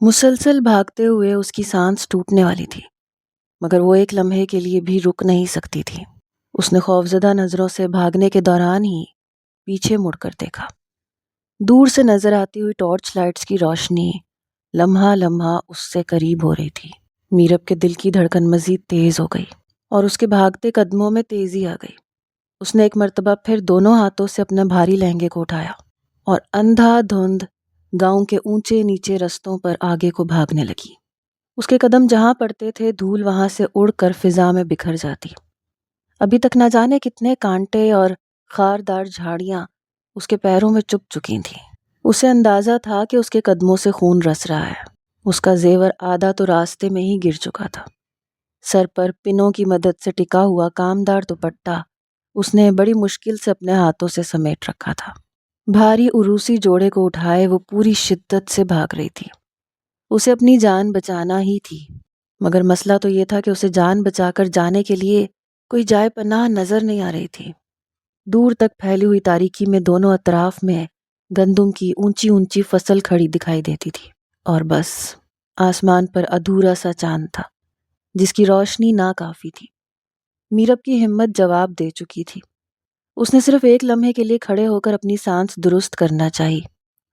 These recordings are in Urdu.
مسلسل بھاگتے ہوئے اس کی سانس ٹوٹنے والی تھی، مگر وہ ایک لمحے کے لیے بھی رک نہیں سکتی تھی۔ اس نے خوفزدہ نظروں سے بھاگنے کے دوران ہی پیچھے مڑ کر دیکھا۔ دور سے نظر آتی ہوئی ٹارچ لائٹس کی روشنی لمحہ لمحہ اس سے قریب ہو رہی تھی۔ میرب کے دل کی دھڑکن مزید تیز ہو گئی اور اس کے بھاگتے قدموں میں تیزی آ گئی۔ اس نے ایک مرتبہ پھر دونوں ہاتھوں سے اپنے بھاری لہنگے کو اٹھایا اور اندھا دھند گاؤں کے اونچے نیچے رستوں پر آگے کو بھاگنے لگی۔ اس کے قدم جہاں پڑتے تھے دھول وہاں سے اڑ کر فضا میں بکھر جاتی۔ ابھی تک نہ جانے کتنے کانٹے اور خاردار جھاڑیاں اس کے پیروں میں چبھ چکی تھیں۔ اسے اندازہ تھا کہ اس کے قدموں سے خون رس رہا ہے۔ اس کا زیور آدھا تو راستے میں ہی گر چکا تھا۔ سر پر پنوں کی مدد سے ٹکا ہوا کامدار دوپٹہ اس نے بڑی مشکل سے اپنے ہاتھوں سے سمیٹ رکھا تھا۔ بھاری عروسی جوڑے کو اٹھائے وہ پوری شدت سے بھاگ رہی تھی۔ اسے اپنی جان بچانا ہی تھی، مگر مسئلہ تو یہ تھا کہ اسے جان بچا کر جانے کے لیے کوئی جائے پناہ نظر نہیں آ رہی تھی۔ دور تک پھیلی ہوئی تاریکی میں دونوں اطراف میں گندم کی اونچی اونچی فصل کھڑی دکھائی دیتی تھی، اور بس آسمان پر ادھورا سا چاند تھا جس کی روشنی ناکافی تھی۔ میرب کی ہمت جواب دے چکی تھی۔ اس نے صرف ایک لمحے کے لیے کھڑے ہو کر اپنی سانس درست کرنا چاہی۔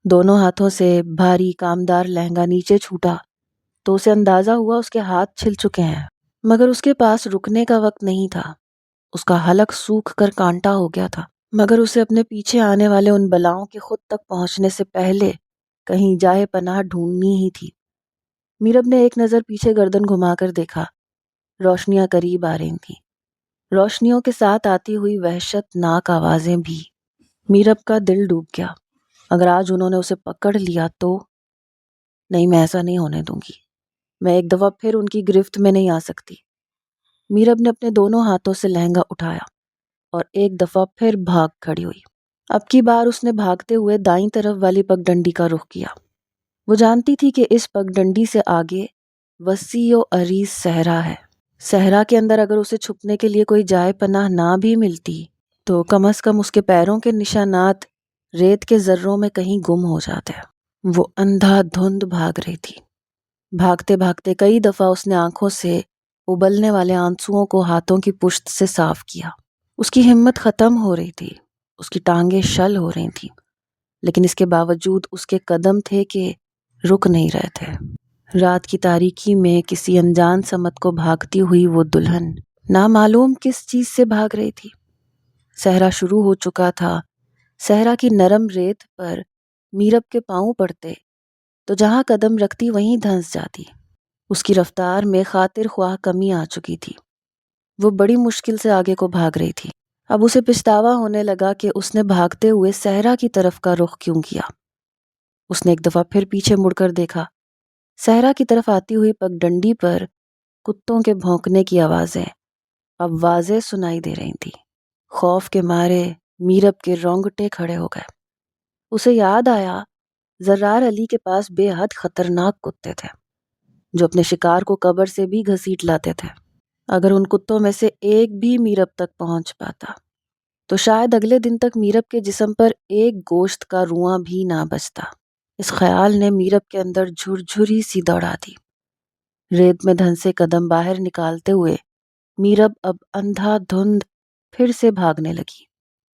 دونوں ہاتھوں سے بھاری کامدار لہنگا نیچے چھوٹا تو اسے اندازہ ہوا اس کے ہاتھ چھل چکے ہیں، مگر اس کے پاس رکنے کا وقت نہیں تھا۔ اس کا حلق سوکھ کر کانٹا ہو گیا تھا، مگر اسے اپنے پیچھے آنے والے ان بلاؤں کے خود تک پہنچنے سے پہلے کہیں جائے پناہ ڈھونڈنی ہی تھی۔ میرب نے ایک نظر پیچھے گردن گھما کر دیکھا۔ روشنیاں قریب آ رہی تھیں، روشنیوں کے ساتھ آتی ہوئی وحشت ناک آوازیں بھی۔ میرب کا دل ڈوب گیا۔ اگر آج انہوں نے اسے پکڑ لیا تو نہیں، میں ایسا نہیں ہونے دوں گی۔ میں ایک دفعہ پھر ان کی گرفت میں نہیں آ سکتی۔ میرب نے اپنے دونوں ہاتھوں سے لہنگا اٹھایا اور ایک دفعہ پھر بھاگ کھڑی ہوئی۔ اب کی بار اس نے بھاگتے ہوئے دائیں طرف والی پگ ڈنڈی کا رخ کیا۔ وہ جانتی تھی کہ اس پگ ڈنڈی سے آگے وسیع و عریض صحرا ہے۔ صحرا کے اندر اگر اسے چھپنے کے لیے کوئی جائے پناہ نہ بھی ملتی تو کم از کم اس کے پیروں کے نشانات ریت کے ذروں میں کہیں گم ہو جاتے۔ وہ اندھا دھند بھاگ رہی تھی۔ بھاگتے بھاگتے کئی دفعہ اس نے آنکھوں سے ابلنے والے آنسوؤں کو ہاتھوں کی پشت سے صاف کیا۔ اس کی ہمت ختم ہو رہی تھی، اس کی ٹانگیں شل ہو رہی تھیں، لیکن اس کے باوجود اس کے قدم تھے کہ رک نہیں رہے تھے۔ رات کی تاریکی میں کسی انجان سمت کو بھاگتی ہوئی وہ دلہن نامعلوم کس چیز سے بھاگ رہی تھی۔ صحرا شروع ہو چکا تھا۔ صحرا کی نرم ریت پر میرب کے پاؤں پڑتے تو جہاں قدم رکھتی وہیں دھنس جاتی۔ اس کی رفتار میں خاطر خواہ کمی آ چکی تھی۔ وہ بڑی مشکل سے آگے کو بھاگ رہی تھی۔ اب اسے پچھتاوا ہونے لگا کہ اس نے بھاگتے ہوئے صحرا کی طرف کا رخ کیوں کیا۔ اس نے ایک دفعہ پھر پیچھے مڑ کر دیکھا۔ صحرا کی طرف آتی ہوئی پگ ڈنڈی پر کتوں کے بھونکنے کی آوازیں اب واضح سنائی دے رہی تھیں۔ خوف کے مارے میرب کے رونگٹے کھڑے ہو گئے۔ اسے یاد آیا زرار علی کے پاس بے حد خطرناک کتے تھے جو اپنے شکار کو قبر سے بھی گھسیٹ لاتے تھے۔ اگر ان کتوں میں سے ایک بھی میرب تک پہنچ پاتا تو شاید اگلے دن تک میرب کے جسم پر ایک گوشت کا رواں بھی نہ بچتا۔ اس خیال نے میرب کے اندر جھرجھری سی دوڑا دی۔ ریت میں دھنسے قدم باہر نکالتے ہوئے میرب اب اندھا دھند پھر سے بھاگنے لگی۔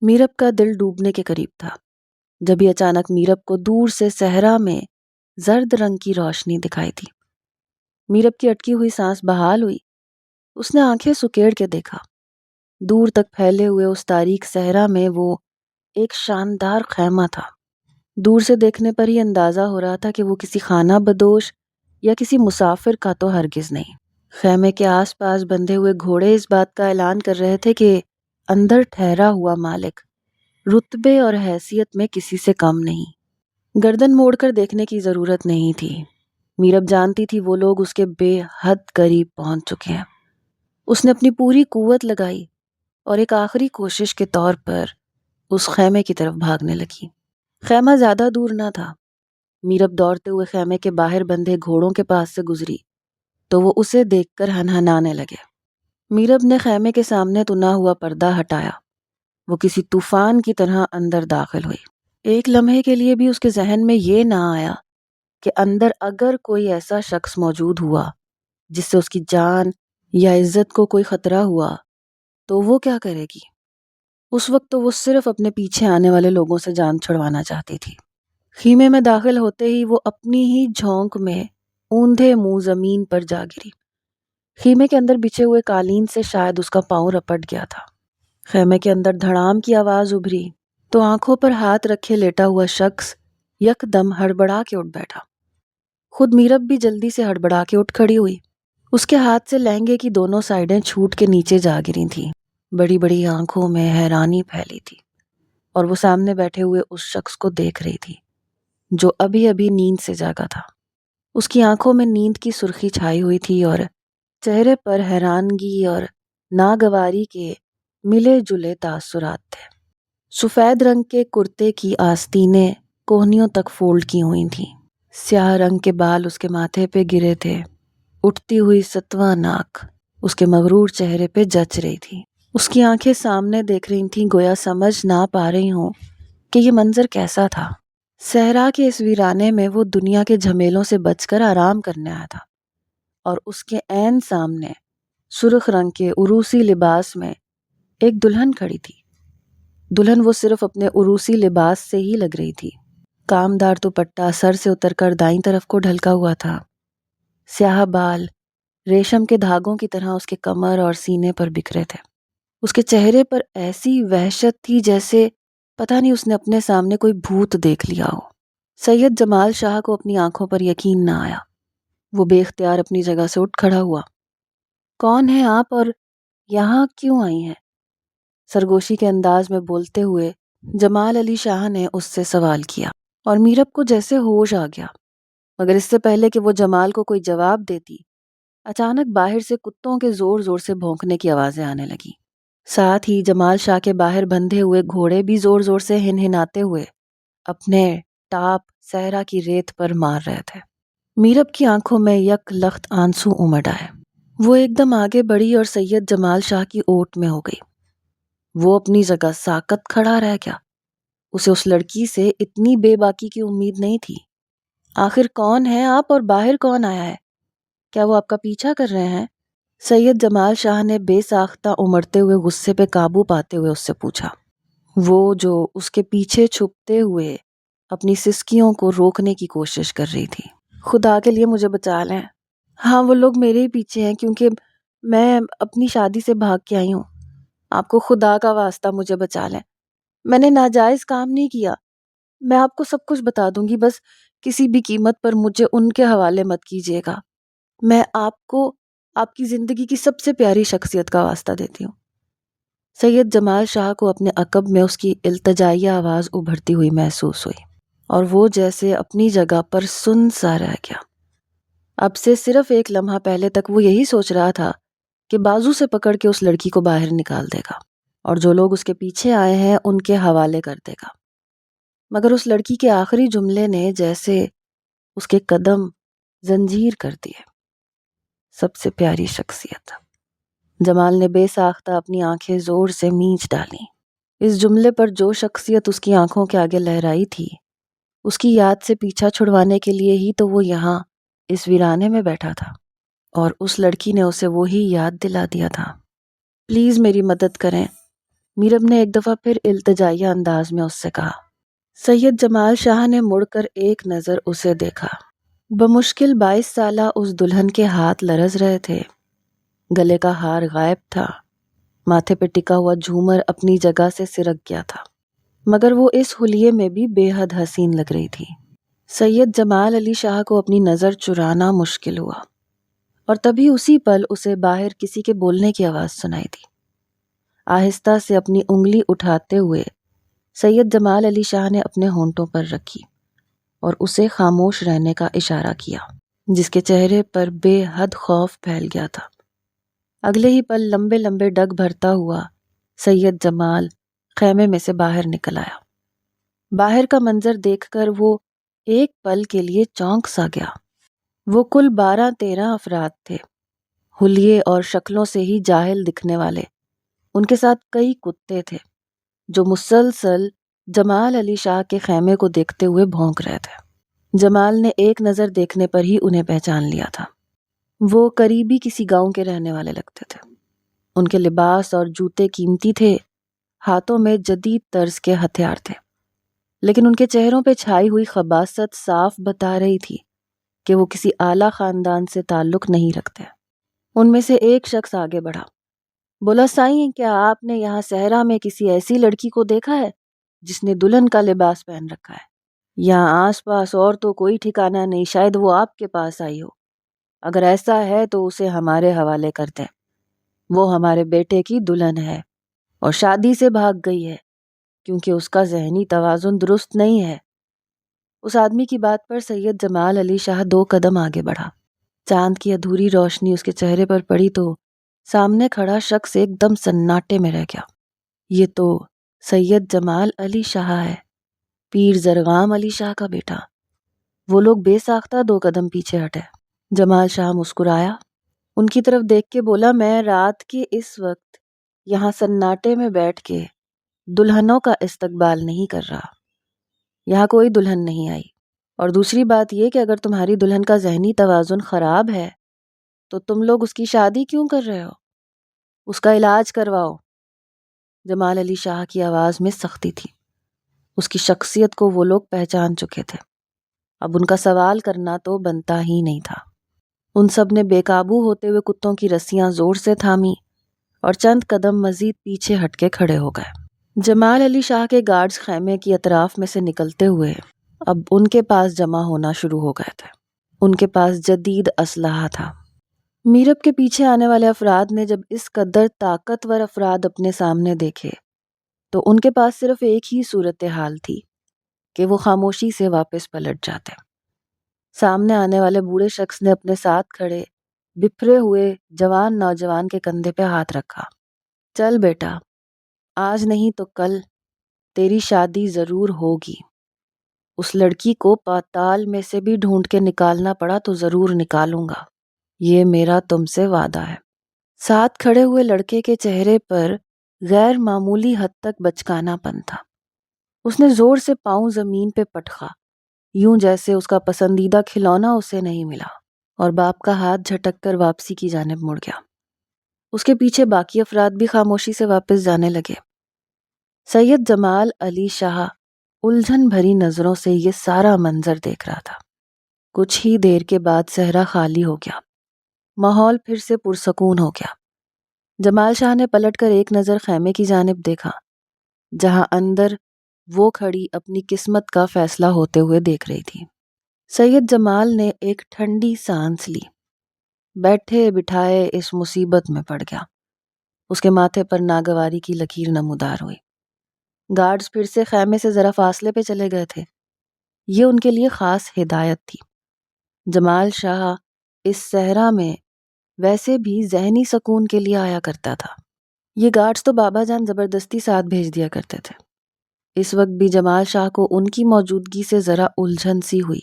میرب کا دل ڈوبنے کے قریب تھا جبھی اچانک میرب کو دور سے صحرا میں زرد رنگ کی روشنی دکھائی دی۔ میرب کی اٹکی ہوئی سانس بحال ہوئی۔ اس نے آنکھیں سکیڑ کے دیکھا۔ دور تک پھیلے ہوئے اس تاریک صحرا میں وہ ایک شاندار خیمہ تھا۔ دور سے دیکھنے پر ہی اندازہ ہو رہا تھا کہ وہ کسی خانہ بدوش یا کسی مسافر کا تو ہرگز نہیں۔ خیمے کے آس پاس بندھے ہوئے گھوڑے اس بات کا اعلان کر رہے تھے کہ اندر ٹھہرا ہوا مالک رتبے اور حیثیت میں کسی سے کم نہیں۔ گردن موڑ کر دیکھنے کی ضرورت نہیں تھی۔ میرب جانتی تھی وہ لوگ اس کے بے حد قریب پہنچ چکے ہیں۔ اس نے اپنی پوری قوت لگائی اور ایک آخری کوشش کے طور پر اس خیمے کی طرف بھاگنے لگی۔ خیمہ زیادہ دور نہ تھا۔ میرب دوڑتے ہوئے خیمے کے باہر بندھے گھوڑوں کے پاس سے گزری تو وہ اسے دیکھ کر ہنہنانے لگے۔ میرب نے خیمے کے سامنے تنا ہوا پردہ ہٹایا۔ وہ کسی طوفان کی طرح اندر داخل ہوئی۔ ایک لمحے کے لیے بھی اس کے ذہن میں یہ نہ آیا کہ اندر اگر کوئی ایسا شخص موجود ہوا جس سے اس کی جان یا عزت کو کوئی خطرہ ہوا تو وہ کیا کرے گی؟ اس وقت تو وہ صرف اپنے پیچھے آنے والے لوگوں سے جان چھڑوانا چاہتی تھی۔ خیمے میں داخل ہوتے ہی وہ اپنی ہی جھونک میں اوندھے منہ زمین پر جا گری۔ خیمے کے اندر بچھے ہوئے قالین سے شاید اس کا پاؤں رپٹ گیا تھا۔ خیمے کے اندر دھڑام کی آواز ابھری تو آنکھوں پر ہاتھ رکھے لیٹا ہوا شخص یکدم ہڑبڑا کے اٹھ بیٹھا۔ خود میرب بھی جلدی سے ہڑبڑا کے اٹھ کھڑی ہوئی۔ اس کے ہاتھ سے لہنگے کی دونوں سائیڈیں چھوٹ کے نیچے جا گری تھیں۔ بڑی بڑی آنکھوں میں حیرانی پھیلی تھی اور وہ سامنے بیٹھے ہوئے اس شخص کو دیکھ رہی تھی جو ابھی ابھی نیند سے جاگا تھا۔ اس کی آنکھوں میں نیند کی سرخی چھائی ہوئی تھی اور چہرے پر حیرانگی اور ناگواری کے ملے جلے تاثرات تھے۔ سفید رنگ کے کرتے کی آستینیں کوہنیوں تک فولڈ کی ہوئی تھیں۔ سیاہ رنگ کے بال اس کے ماتھے پہ گرے تھے۔ اٹھتی ہوئی ستواں ناک اس کے مغرور چہرے پہ جچ رہی تھی۔ اس کی آنکھیں سامنے دیکھ رہی تھیں، گویا سمجھ نہ پا رہی ہوں کہ یہ منظر کیسا تھا۔ صحرا کے اس ویرانے میں وہ دنیا کے جھمیلوں سے بچ کر آرام کرنے آیا تھا، اور اس کے عین سامنے سرخ رنگ کے عروسی لباس میں ایک دلہن کھڑی تھی۔ دلہن وہ صرف اپنے عروسی لباس سے ہی لگ رہی تھی۔ کامدار دوپٹہ سر سے اتر کر دائیں طرف کو ڈھلکا ہوا تھا۔ سیاہ بال ریشم کے دھاگوں کی طرح اس کے کمر اور سینے پر بکھرے تھے۔ اس کے چہرے پر ایسی وحشت تھی جیسے پتہ نہیں اس نے اپنے سامنے کوئی بھوت دیکھ لیا ہو۔ سید جمال شاہ کو اپنی آنکھوں پر یقین نہ آیا۔ وہ بے اختیار اپنی جگہ سے اٹھ کھڑا ہوا۔ کون ہیں آپ اور یہاں کیوں آئی ہیں؟ سرگوشی کے انداز میں بولتے ہوئے جمال علی شاہ نے اس سے سوال کیا، اور میرب کو جیسے ہوش آ گیا۔ مگر اس سے پہلے کہ وہ جمال کو کوئی جواب دیتی، اچانک باہر سے کتوں کے زور زور سے بھونکنے کی آوازیں آنے لگیں۔ ساتھ ہی جمال شاہ کے باہر بندھے ہوئے گھوڑے بھی زور زور سے ہنہناتے ہوئے اپنے ٹاپ صحرا کی ریت پر مار رہے تھے۔ میرب کی آنکھوں میں یک لخت آنسو امڈ آئے۔ وہ ایک دم آگے بڑھی اور سید جمال شاہ کی اوٹ میں ہو گئی۔ وہ اپنی جگہ ساکت کھڑا رہ گیا۔ اسے اس لڑکی سے اتنی بے باکی کی امید نہیں تھی۔ آخر کون ہے آپ اور باہر کون آیا ہے؟ کیا وہ آپ کا پیچھا کر رہے ہیں؟ سید جمال شاہ نے بے ساختہ امڑتے ہوئے غصے پہ قابو پاتے ہوئے اس سے پوچھا۔ وہ جو اس کے پیچھے چھپتے ہوئے اپنی سسکیوں کو روکنے کی کوشش کر رہی تھی۔ خدا کے لیے مجھے بچا لیں۔ ہاں، وہ لوگ میرے ہی پیچھے ہیں کیونکہ میں اپنی شادی سے بھاگ کے آئی ہوں۔ آپ کو خدا کا واسطہ مجھے بچا لیں۔ میں نے ناجائز کام نہیں کیا۔ میں آپ کو سب کچھ بتا دوں گی، بس کسی بھی قیمت پر مجھے ان کے حوالے مت کیجیے گا۔ میں آپ کو آپ کی زندگی کی سب سے پیاری شخصیت کا واسطہ دیتی ہوں۔ سید جمال شاہ کو اپنے عقب میں اس کی التجائیہ آواز ابھرتی ہوئی محسوس ہوئی، اور وہ جیسے اپنی جگہ پر سن سا رہ گیا۔ اب سے صرف ایک لمحہ پہلے تک وہ یہی سوچ رہا تھا کہ بازو سے پکڑ کے اس لڑکی کو باہر نکال دے گا اور جو لوگ اس کے پیچھے آئے ہیں ان کے حوالے کر دے گا۔ مگر اس لڑکی کے آخری جملے نے جیسے اس کے قدم زنجیر کر دیے۔ سب سے پیاری شخصیت۔ جمال نے بے ساختہ اپنی آنکھیں زور سے مینچ ڈالیں۔ اس جملے پر جو شخصیت اس کی آنکھوں کے آگے لہرائی تھی، اس کی یاد سے پیچھا چھڑوانے کے لیے ہی تو وہ یہاں اس ویرانے میں بیٹھا تھا، اور اس لڑکی نے اسے وہی یاد دلا دیا تھا۔ پلیز میری مدد کریں، میرب نے ایک دفعہ پھر التجائیہ انداز میں اس سے کہا۔ سید جمال شاہ نے مڑ کر ایک نظر اسے دیکھا۔ بمشکل 22 سالہ اس دلہن کے ہاتھ لرز رہے تھے۔ گلے کا ہار غائب تھا، ماتھے پہ ٹکا ہوا جھومر اپنی جگہ سے سرک گیا تھا، مگر وہ اس حلیے میں بھی بے حد حسین لگ رہی تھی۔ سید جمال علی شاہ کو اپنی نظر چرانا مشکل ہوا، اور تبھی اسی پل اسے باہر کسی کے بولنے کی آواز سنائی دی۔ آہستہ سے اپنی انگلی اٹھاتے ہوئے سید جمال علی شاہ نے اپنے ہونٹوں پر رکھی اور اسے خاموش رہنے کا اشارہ کیا، جس کے چہرے پر بے حد خوف پھیل گیا تھا۔ اگلے ہی پل لمبے لمبے ڈگ بھرتا ہوا سید جمال خیمے میں سے باہر نکل آیا۔ باہر کا منظر دیکھ کر وہ ایک پل کے لیے چونک سا گیا۔ وہ کل 12-13 افراد تھے، حلیے اور شکلوں سے ہی جاہل دکھنے والے۔ ان کے ساتھ کئی کتے تھے جو مسلسل جمال علی شاہ کے خیمے کو دیکھتے ہوئے بھونک رہے تھے۔ جمال نے ایک نظر دیکھنے پر ہی انہیں پہچان لیا تھا۔ وہ قریبی کسی گاؤں کے رہنے والے لگتے تھے۔ ان کے لباس اور جوتے قیمتی تھے، ہاتھوں میں جدید طرز کے ہتھیار تھے، لیکن ان کے چہروں پہ چھائی ہوئی خباثت صاف بتا رہی تھی کہ وہ کسی اعلیٰ خاندان سے تعلق نہیں رکھتے۔ ان میں سے ایک شخص آگے بڑھا، بولا، سائیں، کیا آپ نے یہاں صحرا میں کسی ایسی لڑکی کو دیکھا ہے جس نے دلہن کا لباس پہن رکھا ہے؟ یہاں آس پاس اور تو کوئی ٹھکانہ نہیں، شاید وہ آپ کے پاس آئی ہو۔ اگر ایسا ہے تو اسے ہمارے حوالے کر دیں۔ وہ ہمارے بیٹے کی دلہن ہے اور شادی سے بھاگ گئی ہے کیونکہ اس کا ذہنی توازن درست نہیں ہے۔ اس آدمی کی بات پر سید جمال علی شاہ 2 قدم آگے بڑھا۔ چاند کی ادھوری روشنی اس کے چہرے پر پڑی تو سامنے کھڑا شخص ایک دم سناٹے میں رہ گیا۔ یہ تو سید جمال علی شاہ ہے، پیر زرغام علی شاہ کا بیٹا۔ وہ لوگ بے ساختہ 2 قدم پیچھے ہٹے۔ جمال شاہ مسکرایا، ان کی طرف دیکھ کے بولا، میں رات کے اس وقت یہاں سناٹے میں بیٹھ کے دلہنوں کا استقبال نہیں کر رہا۔ یہاں کوئی دلہن نہیں آئی، اور دوسری بات یہ کہ اگر تمہاری دلہن کا ذہنی توازن خراب ہے تو تم لوگ اس کی شادی کیوں کر رہے ہو؟ اس کا علاج کرواؤ۔ جمال علی شاہ کی آواز میں سختی تھی۔ اس کی شخصیت کو وہ لوگ پہچان چکے تھے۔ اب ان کا سوال کرنا تو بنتا ہی نہیں تھا۔ ان سب نے بے قابو ہوتے ہوئے کتوں کی رسیاں زور سے تھامی اور چند قدم مزید پیچھے ہٹ کے کھڑے ہو گئے۔ جمال علی شاہ کے گارڈز خیمے کی اطراف میں سے نکلتے ہوئے اب ان کے پاس جمع ہونا شروع ہو گئے تھے۔ ان کے پاس جدید اسلحہ تھا۔ میرب کے پیچھے آنے والے افراد نے جب اس قدر طاقتور افراد اپنے سامنے دیکھے تو ان کے پاس صرف ایک ہی صورتحال تھی کہ وہ خاموشی سے واپس پلٹ جاتے۔ سامنے آنے والے بوڑھے شخص نے اپنے ساتھ کھڑے بپھرے ہوئے جوان نوجوان کے کندھے پہ ہاتھ رکھا۔ چل بیٹا، آج نہیں تو کل تیری شادی ضرور ہوگی۔ اس لڑکی کو پاتال میں سے بھی ڈھونڈ کے نکالنا پڑا تو ضرور نکالوں گا، یہ میرا تم سے وعدہ ہے۔ ساتھ کھڑے ہوئے لڑکے کے چہرے پر غیر معمولی حد تک بچکانا پن تھا۔ اس نے زور سے پاؤں زمین پہ پٹخا، یوں جیسے اس کا پسندیدہ کھلونا اسے نہیں ملا، اور باپ کا ہاتھ جھٹک کر واپسی کی جانب مڑ گیا۔ اس کے پیچھے باقی افراد بھی خاموشی سے واپس جانے لگے۔ سید جمال علی شاہ الجھن بھری نظروں سے یہ سارا منظر دیکھ رہا تھا۔ کچھ ہی دیر کے بعد صحرا خالی ہو گیا، ماحول پھر سے پرسکون ہو گیا۔ جمال شاہ نے پلٹ کر ایک نظر خیمے کی جانب دیکھا جہاں اندر وہ کھڑی اپنی قسمت کا فیصلہ ہوتے ہوئے دیکھ رہی تھی۔ سید جمال نے ایک ٹھنڈی سانس لی، بیٹھے بٹھائے اس مصیبت میں پڑ گیا۔ اس کے ماتھے پر ناگواری کی لکیر نمودار ہوئی۔ گارڈز پھر سے خیمے سے ذرا فاصلے پہ چلے گئے تھے۔ یہ ان کے لیے خاص ہدایت تھی۔ جمال شاہ اس صحرا میں ویسے بھی ذہنی سکون کے لیے آیا کرتا تھا۔ یہ گارڈز تو بابا جان زبردستی ساتھ بھیج دیا کرتے تھے۔ اس وقت بھی جمال شاہ کو ان کی موجودگی سے ذرا الجھن سی ہوئی،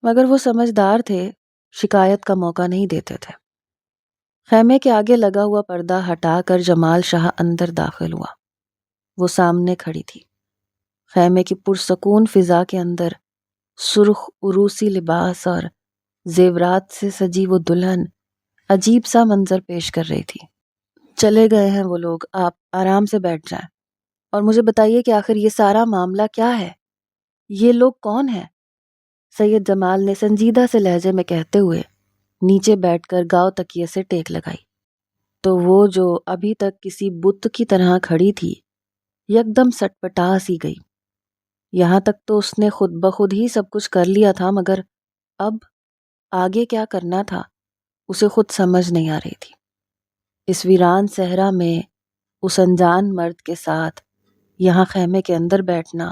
مگر وہ سمجھدار تھے، شکایت کا موقع نہیں دیتے تھے۔ خیمے کے آگے لگا ہوا پردہ ہٹا کر جمال شاہ اندر داخل ہوا۔ وہ سامنے کھڑی تھی۔ خیمے کی پرسکون فضا کے اندر سرخ عروسی لباس اور زیورات سے سجی وہ دلہن عجیب سا منظر پیش کر رہی تھی۔ چلے گئے ہیں وہ لوگ، آپ آرام سے بیٹھ جائیں اور مجھے بتائیے کہ آخر یہ سارا معاملہ کیا ہے؟ یہ لوگ کون ہیں؟ سید جمال نے سنجیدہ سے لہجے میں کہتے ہوئے نیچے بیٹھ کر گاؤ تکیے سے ٹیک لگائی۔ تو وہ جو ابھی تک کسی بت کی طرح کھڑی تھی یکدم سٹپٹا سی گئی۔ یہاں تک تو اس نے خود بخود ہی سب کچھ کر لیا تھا، مگر اب آگے کیا کرنا تھا اسے خود سمجھ نہیں آ رہی تھی۔ اس ویران صحرا میں اس انجان مرد کے ساتھ یہاں خیمے کے اندر بیٹھنا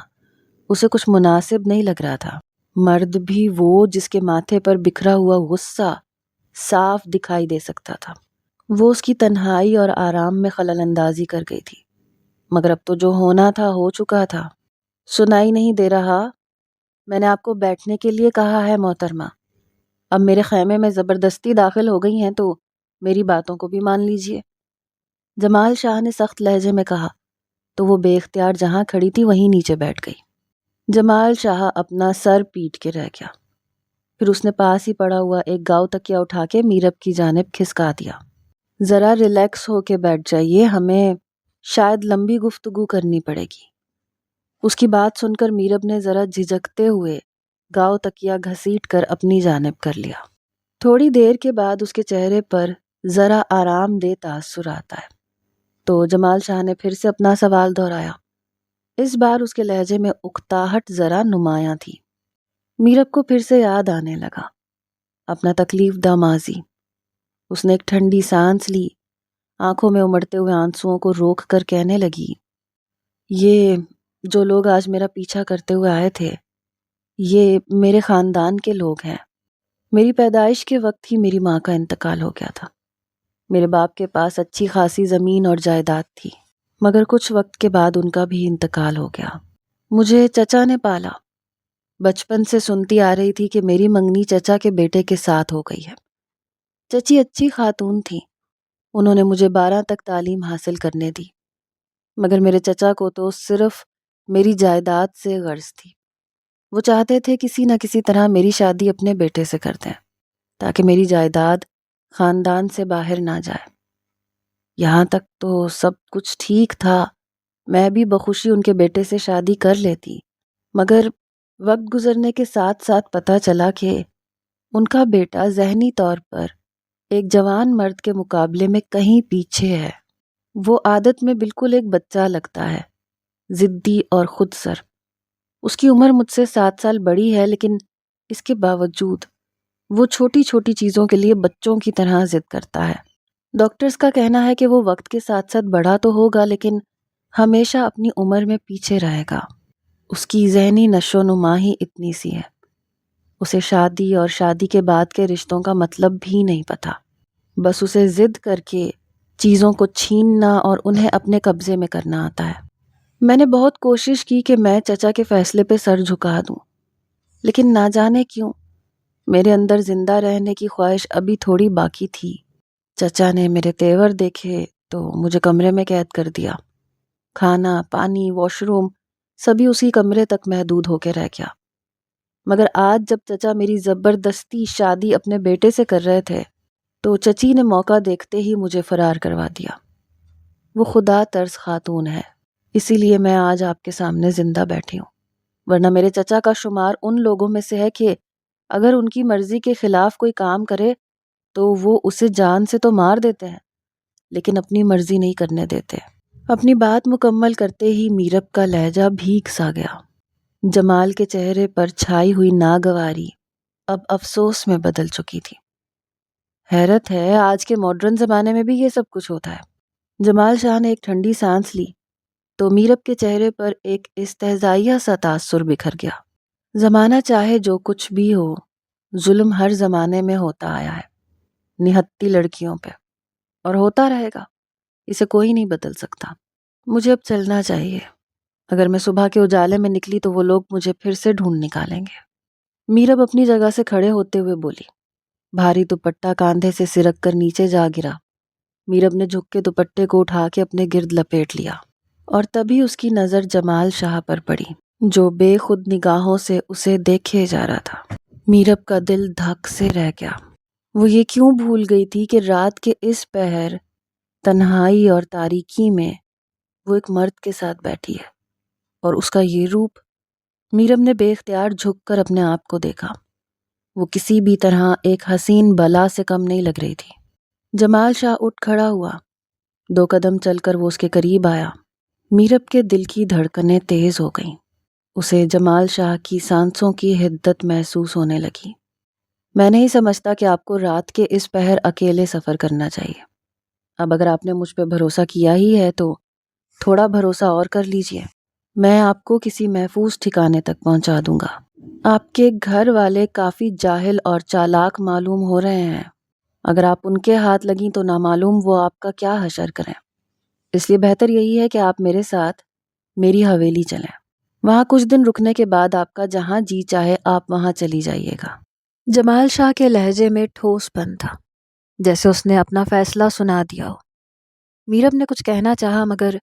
اسے کچھ مناسب نہیں لگ رہا تھا۔ مرد بھی وہ جس کے ماتھے پر بکھرا ہوا غصہ صاف دکھائی دے سکتا تھا۔ وہ اس کی تنہائی اور آرام میں خلل اندازی کر گئی تھی، مگر اب تو جو ہونا تھا ہو چکا تھا۔ سنائی نہیں دے رہا؟ میں نے آپ کو بیٹھنے کے لیے کہا ہے محترمہ۔ اب میرے خیمے میں زبردستی داخل ہو گئی ہیں تو میری باتوں کو بھی مان لیجئے۔ جمال شاہ نے سخت لہجے میں کہا تو وہ بے اختیار جہاں کھڑی تھی وہیں نیچے بیٹھ گئی۔ جمال شاہ اپنا سر پیٹ کے رہ گیا۔ پھر اس نے پاس ہی پڑا ہوا ایک گاؤ تکیا اٹھا کے میرب کی جانب کھسکا دیا۔ ذرا ریلیکس ہو کے بیٹھ جائیے، ہمیں شاید لمبی گفتگو کرنی پڑے گی۔ اس کی بات سن کر میرب نے ذرا جھجکتے ہوئے گاؤ تکیا گھسیٹ کر اپنی جانب کر لیا۔ تھوڑی دیر کے بعد اس کے چہرے پر ذرا آرام دہ تاثر آتا ہے تو جمال شاہ نے پھر سے اپنا سوال دہرایا۔ اس بار اس کے لہجے میں اکتاہٹ ذرا نمایاں تھی۔ میرب کو پھر سے یاد آنے لگا اپنا تکلیف دہ ماضی۔ اس نے ایک ٹھنڈی سانس لی، آنکھوں میں امڑتے ہوئے آنسوؤں کو روک کر کہنے لگی، یہ جو لوگ آج میرا پیچھا کرتے ہوئے آئے تھے، یہ میرے خاندان کے لوگ ہیں۔ میری پیدائش کے وقت ہی میری ماں کا انتقال ہو گیا تھا۔ میرے باپ کے پاس اچھی خاصی زمین اور جائیداد تھی، مگر کچھ وقت کے بعد ان کا بھی انتقال ہو گیا۔ مجھے چچا نے پالا۔ بچپن سے سنتی آ رہی تھی کہ میری منگنی چچا کے بیٹے کے ساتھ ہو گئی ہے۔ چچی اچھی خاتون تھی، انہوں نے مجھے 12 تک تعلیم حاصل کرنے دی، مگر میرے چچا کو تو صرف میری جائیداد سے غرض تھی۔ وہ چاہتے تھے کسی نہ کسی طرح میری شادی اپنے بیٹے سے کر دیں تاکہ میری جائیداد خاندان سے باہر نہ جائے۔ یہاں تک تو سب کچھ ٹھیک تھا، میں بھی بخوشی ان کے بیٹے سے شادی کر لیتی، مگر وقت گزرنے کے ساتھ ساتھ پتہ چلا کہ ان کا بیٹا ذہنی طور پر ایک جوان مرد کے مقابلے میں کہیں پیچھے ہے۔ وہ عادت میں بالکل ایک بچہ لگتا ہے، ضدی اور خود سر۔ اس کی عمر مجھ سے 7 سال بڑی ہے، لیکن اس کے باوجود وہ چھوٹی چھوٹی چیزوں کے لیے بچوں کی طرح ضد کرتا ہے۔ ڈاکٹرز کا کہنا ہے کہ وہ وقت کے ساتھ ساتھ بڑا تو ہوگا، لیکن ہمیشہ اپنی عمر میں پیچھے رہے گا۔ اس کی ذہنی نشو نما ہی اتنی سی ہے۔ اسے شادی اور شادی کے بعد کے رشتوں کا مطلب بھی نہیں پتا، بس اسے ضد کر کے چیزوں کو چھیننا اور انہیں اپنے قبضے میں کرنا آتا ہے۔ میں نے بہت کوشش کی کہ میں چچا کے فیصلے پہ سر جھکا دوں، لیکن نہ جانے کیوں میرے اندر زندہ رہنے کی خواہش ابھی تھوڑی باقی تھی۔ چچا نے میرے تیور دیکھے تو مجھے کمرے میں قید کر دیا۔ کھانا، پانی، واش روم سبھی اسی کمرے تک محدود ہو کے رہ گیا۔ مگر آج جب چچا میری زبردستی شادی اپنے بیٹے سے کر رہے تھے تو چچی نے موقع دیکھتے ہی مجھے فرار کروا دیا۔ وہ خدا ترس خاتون ہے، اسی لیے میں آج آپ کے سامنے زندہ بیٹھی ہوں، ورنہ میرے چچا کا شمار ان لوگوں میں سے ہے کہ اگر ان کی مرضی کے خلاف کوئی کام کرے تو وہ اسے جان سے تو مار دیتے ہیں، لیکن اپنی مرضی نہیں کرنے دیتے۔ اپنی بات مکمل کرتے ہی میرب کا لہجہ بھیگ سا گیا۔ جمال کے چہرے پر چھائی ہوئی ناگواری اب افسوس میں بدل چکی تھی۔ حیرت ہے، آج کے ماڈرن زمانے میں بھی یہ سب کچھ ہوتا ہے۔ جمال شاہ نے ایک ٹھنڈی سانس لی تو میرب کے چہرے پر ایک استہزائیہ سا تاثر بکھر گیا۔ زمانہ چاہے جو کچھ بھی ہو، ظلم ہر زمانے میں ہوتا آیا ہے، نہتی لڑکیوں پہ، اور ہوتا رہے گا، اسے کوئی نہیں بدل سکتا۔ مجھے اب چلنا چاہیے، اگر میں صبح کے اجالے میں نکلی تو وہ لوگ مجھے پھر سے ڈھونڈ نکالیں گے۔ میرب اپنی جگہ سے کھڑے ہوتے ہوئے بولی۔ بھاری دوپٹہ کاندھے سے سرک کر نیچے جا گرا۔ میرب نے جھک کے دوپٹے کو اٹھا کے اپنے گرد لپیٹ لیا، اور تبھی اس کی نظر جمال شاہ پر پڑی جو بے خود نگاہوں سے اسے دیکھے جا رہا تھا۔ میرب کا دل دھک سے رہ گیا۔ وہ یہ کیوں بھول گئی تھی کہ رات کے اس پہر تنہائی اور تاریکی میں وہ ایک مرد کے ساتھ بیٹھی ہے، اور اس کا یہ روپ۔ میرب نے بے اختیار جھک کر اپنے آپ کو دیکھا۔ وہ کسی بھی طرح ایک حسین بلا سے کم نہیں لگ رہی تھی۔ جمال شاہ اٹھ کھڑا ہوا، 2 قدم چل کر وہ اس کے قریب آیا۔ میرب کے دل کی دھڑکنیں تیز ہو گئیں۔ اسے جمال شاہ کی سانسوں کی حدت محسوس ہونے لگی۔ میں نہیں سمجھتا کہ آپ کو رات کے اس پہر اکیلے سفر کرنا چاہیے۔ اب اگر آپ نے مجھ پہ بھروسہ کیا ہی ہے تو تھوڑا بھروسہ اور کر لیجئے۔ میں آپ کو کسی محفوظ ٹھکانے تک پہنچا دوں گا۔ آپ کے گھر والے کافی جاہل اور چالاک معلوم ہو رہے ہیں، اگر آپ ان کے ہاتھ لگیں تو نامعلوم وہ آپ کا کیا حشر کریں۔ اس لیے بہتر یہی ہے کہ آپ میرے ساتھ میری حویلی چلیں۔ وہاں کچھ دن رکنے کے بعد آپ کا جہاں جی چاہے آپ وہاں چلی جائیے گا۔ جمال شاہ کے لہجے میں ٹھوس پن تھا، جیسے اس نے اپنا فیصلہ سنا دیا ہو۔ میرب نے کچھ کہنا چاہا، مگر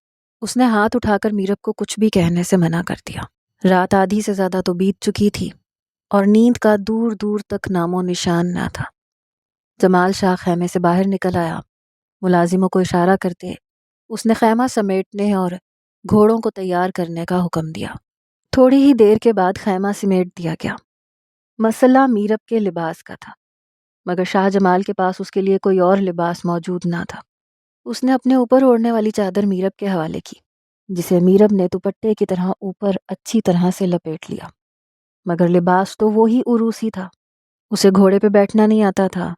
اس نے ہاتھ اٹھا کر میرب کو کچھ بھی کہنے سے منع کر دیا۔ رات آدھی سے زیادہ تو بیت چکی تھی۔ اور نیند کا دور دور تک نام و نشان نہ تھا۔ جمال شاہ خیمے سے باہر نکل آیا۔ ملازموں کو اشارہ کرتے اس نے خیمہ سمیٹنے اور گھوڑوں کو تیار کرنے کا حکم دیا۔ تھوڑی ہی دیر کے بعد خیمہ سمیٹ دیا گیا۔ مسئلہ میرب کے لباس کا تھا، مگر شاہ جمال کے پاس اس کے لیے کوئی اور لباس موجود نہ تھا۔ اس نے اپنے اوپر اوڑھنے والی چادر میرب کے حوالے کی، جسے میرب نے دوپٹے کی طرح اوپر اچھی طرح سے لپیٹ لیا، مگر لباس تو وہی عروسی تھا۔ اسے گھوڑے پہ بیٹھنا نہیں آتا تھا۔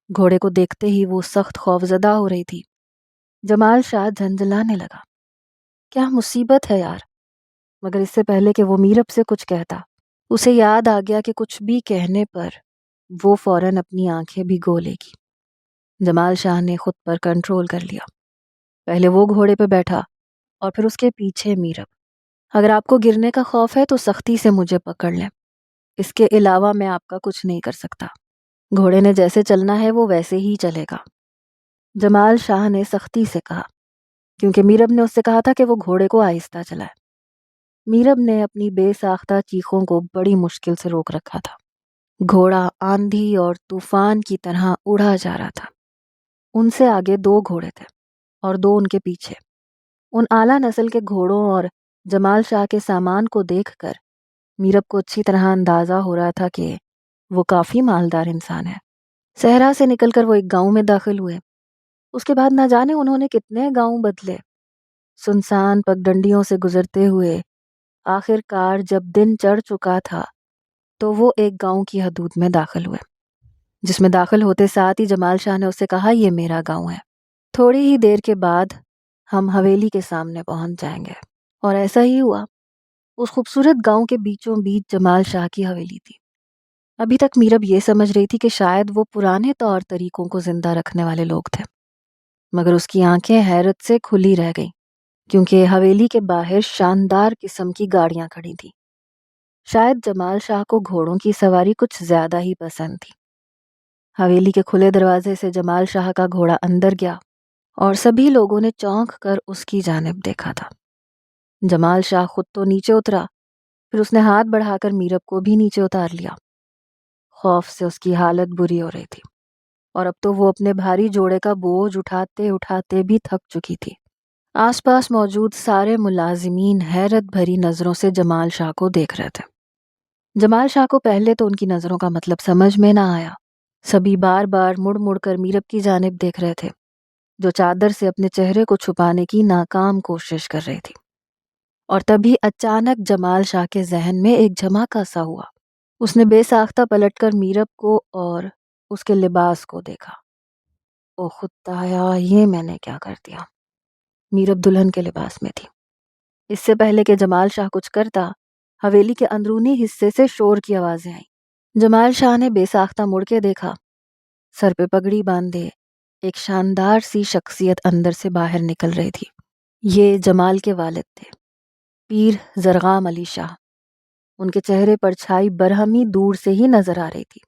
گھوڑے کو دیکھتے ہی وہ سخت خوفزدہ ہو رہی تھی۔ جمال شاہ جھنجھلانے لگا، کیا مصیبت ہے یار؟ مگر اس سے پہلے کہ وہ میرب سے کچھ کہتا، اسے یاد آ گیا کہ کچھ بھی کہنے پر وہ فوراً اپنی آنکھیں بھگو لے گی۔ جمال شاہ نے خود پر کنٹرول کر لیا۔ پہلے وہ گھوڑے پہ بیٹھا اور پھر اس کے پیچھے میرب۔ اگر آپ کو گرنے کا خوف ہے تو سختی سے مجھے پکڑ لیں، اس کے علاوہ میں آپ کا کچھ نہیں کر سکتا۔ گھوڑے نے جیسے چلنا ہے وہ ویسے ہی چلے گا، جمال شاہ نے سختی سے کہا، کیونکہ میرب نے اس سے کہا تھا کہ وہ گھوڑے کو آہستہ چلائے۔ میرب نے اپنی بے ساختہ چیخوں کو بڑی مشکل سے روک رکھا تھا۔ گھوڑا آندھی اور طوفان کی طرح اڑا جا رہا تھا۔ ان سے آگے 2 گھوڑے تھے اور 2 ان کے پیچھے۔ ان اعلیٰ نسل کے گھوڑوں اور جمال شاہ کے سامان کو دیکھ کر میرب کو اچھی طرح اندازہ ہو رہا تھا کہ وہ کافی مالدار انسان ہے۔ صحرا سے نکل کر وہ ایک گاؤں میں داخل ہوئے۔ اس کے بعد نہ جانے انہوں نے کتنے گاؤں بدلے۔ سنسان پگڈنڈیوں سے گزرتے ہوئے آخر کار جب دن چڑھ چکا تھا تو وہ ایک گاؤں کی حدود میں داخل ہوئے، جس میں داخل ہوتے ساتھ ہی جمال شاہ نے اس سے کہا، یہ میرا گاؤں ہے، تھوڑی ہی دیر کے بعد ہم حویلی کے سامنے پہنچ جائیں گے۔ اور ایسا ہی ہوا۔ اس خوبصورت گاؤں کے بیچوں بیچ جمال شاہ کی حویلی تھی۔ ابھی تک میرب یہ سمجھ رہی تھی کہ شاید وہ پرانے طور طریقوں کو زندہ رکھنے والے لوگ تھے، مگر اس کی آنکھیں حیرت سے کھلی رہ گئیں، کیونکہ حویلی کے باہر شاندار قسم کی گاڑیاں کھڑی تھیں۔ شاید جمال شاہ کو گھوڑوں کی سواری کچھ زیادہ ہی پسند تھی۔ حویلی کے کھلے دروازے سے جمال شاہ کا گھوڑا اندر گیا اور سبھی لوگوں نے چونک کر اس کی جانب دیکھا تھا۔ جمال شاہ خود تو نیچے اترا، پھر اس نے ہاتھ بڑھا کر میرب کو بھی نیچے اتار لیا۔ خوف سے اس کی حالت بری ہو رہی تھی، اور اب تو وہ اپنے بھاری جوڑے کا بوجھ اٹھاتے اٹھاتے بھی تھک چکی تھی۔ آس پاس موجود سارے ملازمین حیرت بھری نظروں سے جمال شاہ کو دیکھ رہے تھے۔ جمال شاہ کو پہلے تو ان کی نظروں کا مطلب سمجھ میں نہ آیا۔ سبھی بار بار مڑ مڑ کر میرب کی جانب دیکھ رہے تھے، جو چادر سے اپنے چہرے کو چھپانے کی ناکام کوشش کر رہی تھی۔ اور تبھی اچانک جمال شاہ کے ذہن میں ایک جھماکا سا ہوا۔ اس نے بے ساختہ پلٹ کر میرب کو اور اس کے لباس کو دیکھا۔ او خدایا، یہ میں نے کیا کر دیا؟ میرب دلہن کے لباس میں تھی۔ اس سے پہلے کہ جمال شاہ کچھ کرتا، حویلی کے اندرونی حصے سے شور کی آوازیں آئیں۔ جمال شاہ نے بے ساختہ مڑ کے دیکھا۔ سر پہ پگڑی باندھے ایک شاندار سی شخصیت اندر سے باہر نکل رہی تھی۔ یہ جمال کے والد تھے، پیر زرغام علی شاہ۔ ان کے چہرے پر چھائی برہمی دور سے ہی نظر آ رہی تھی۔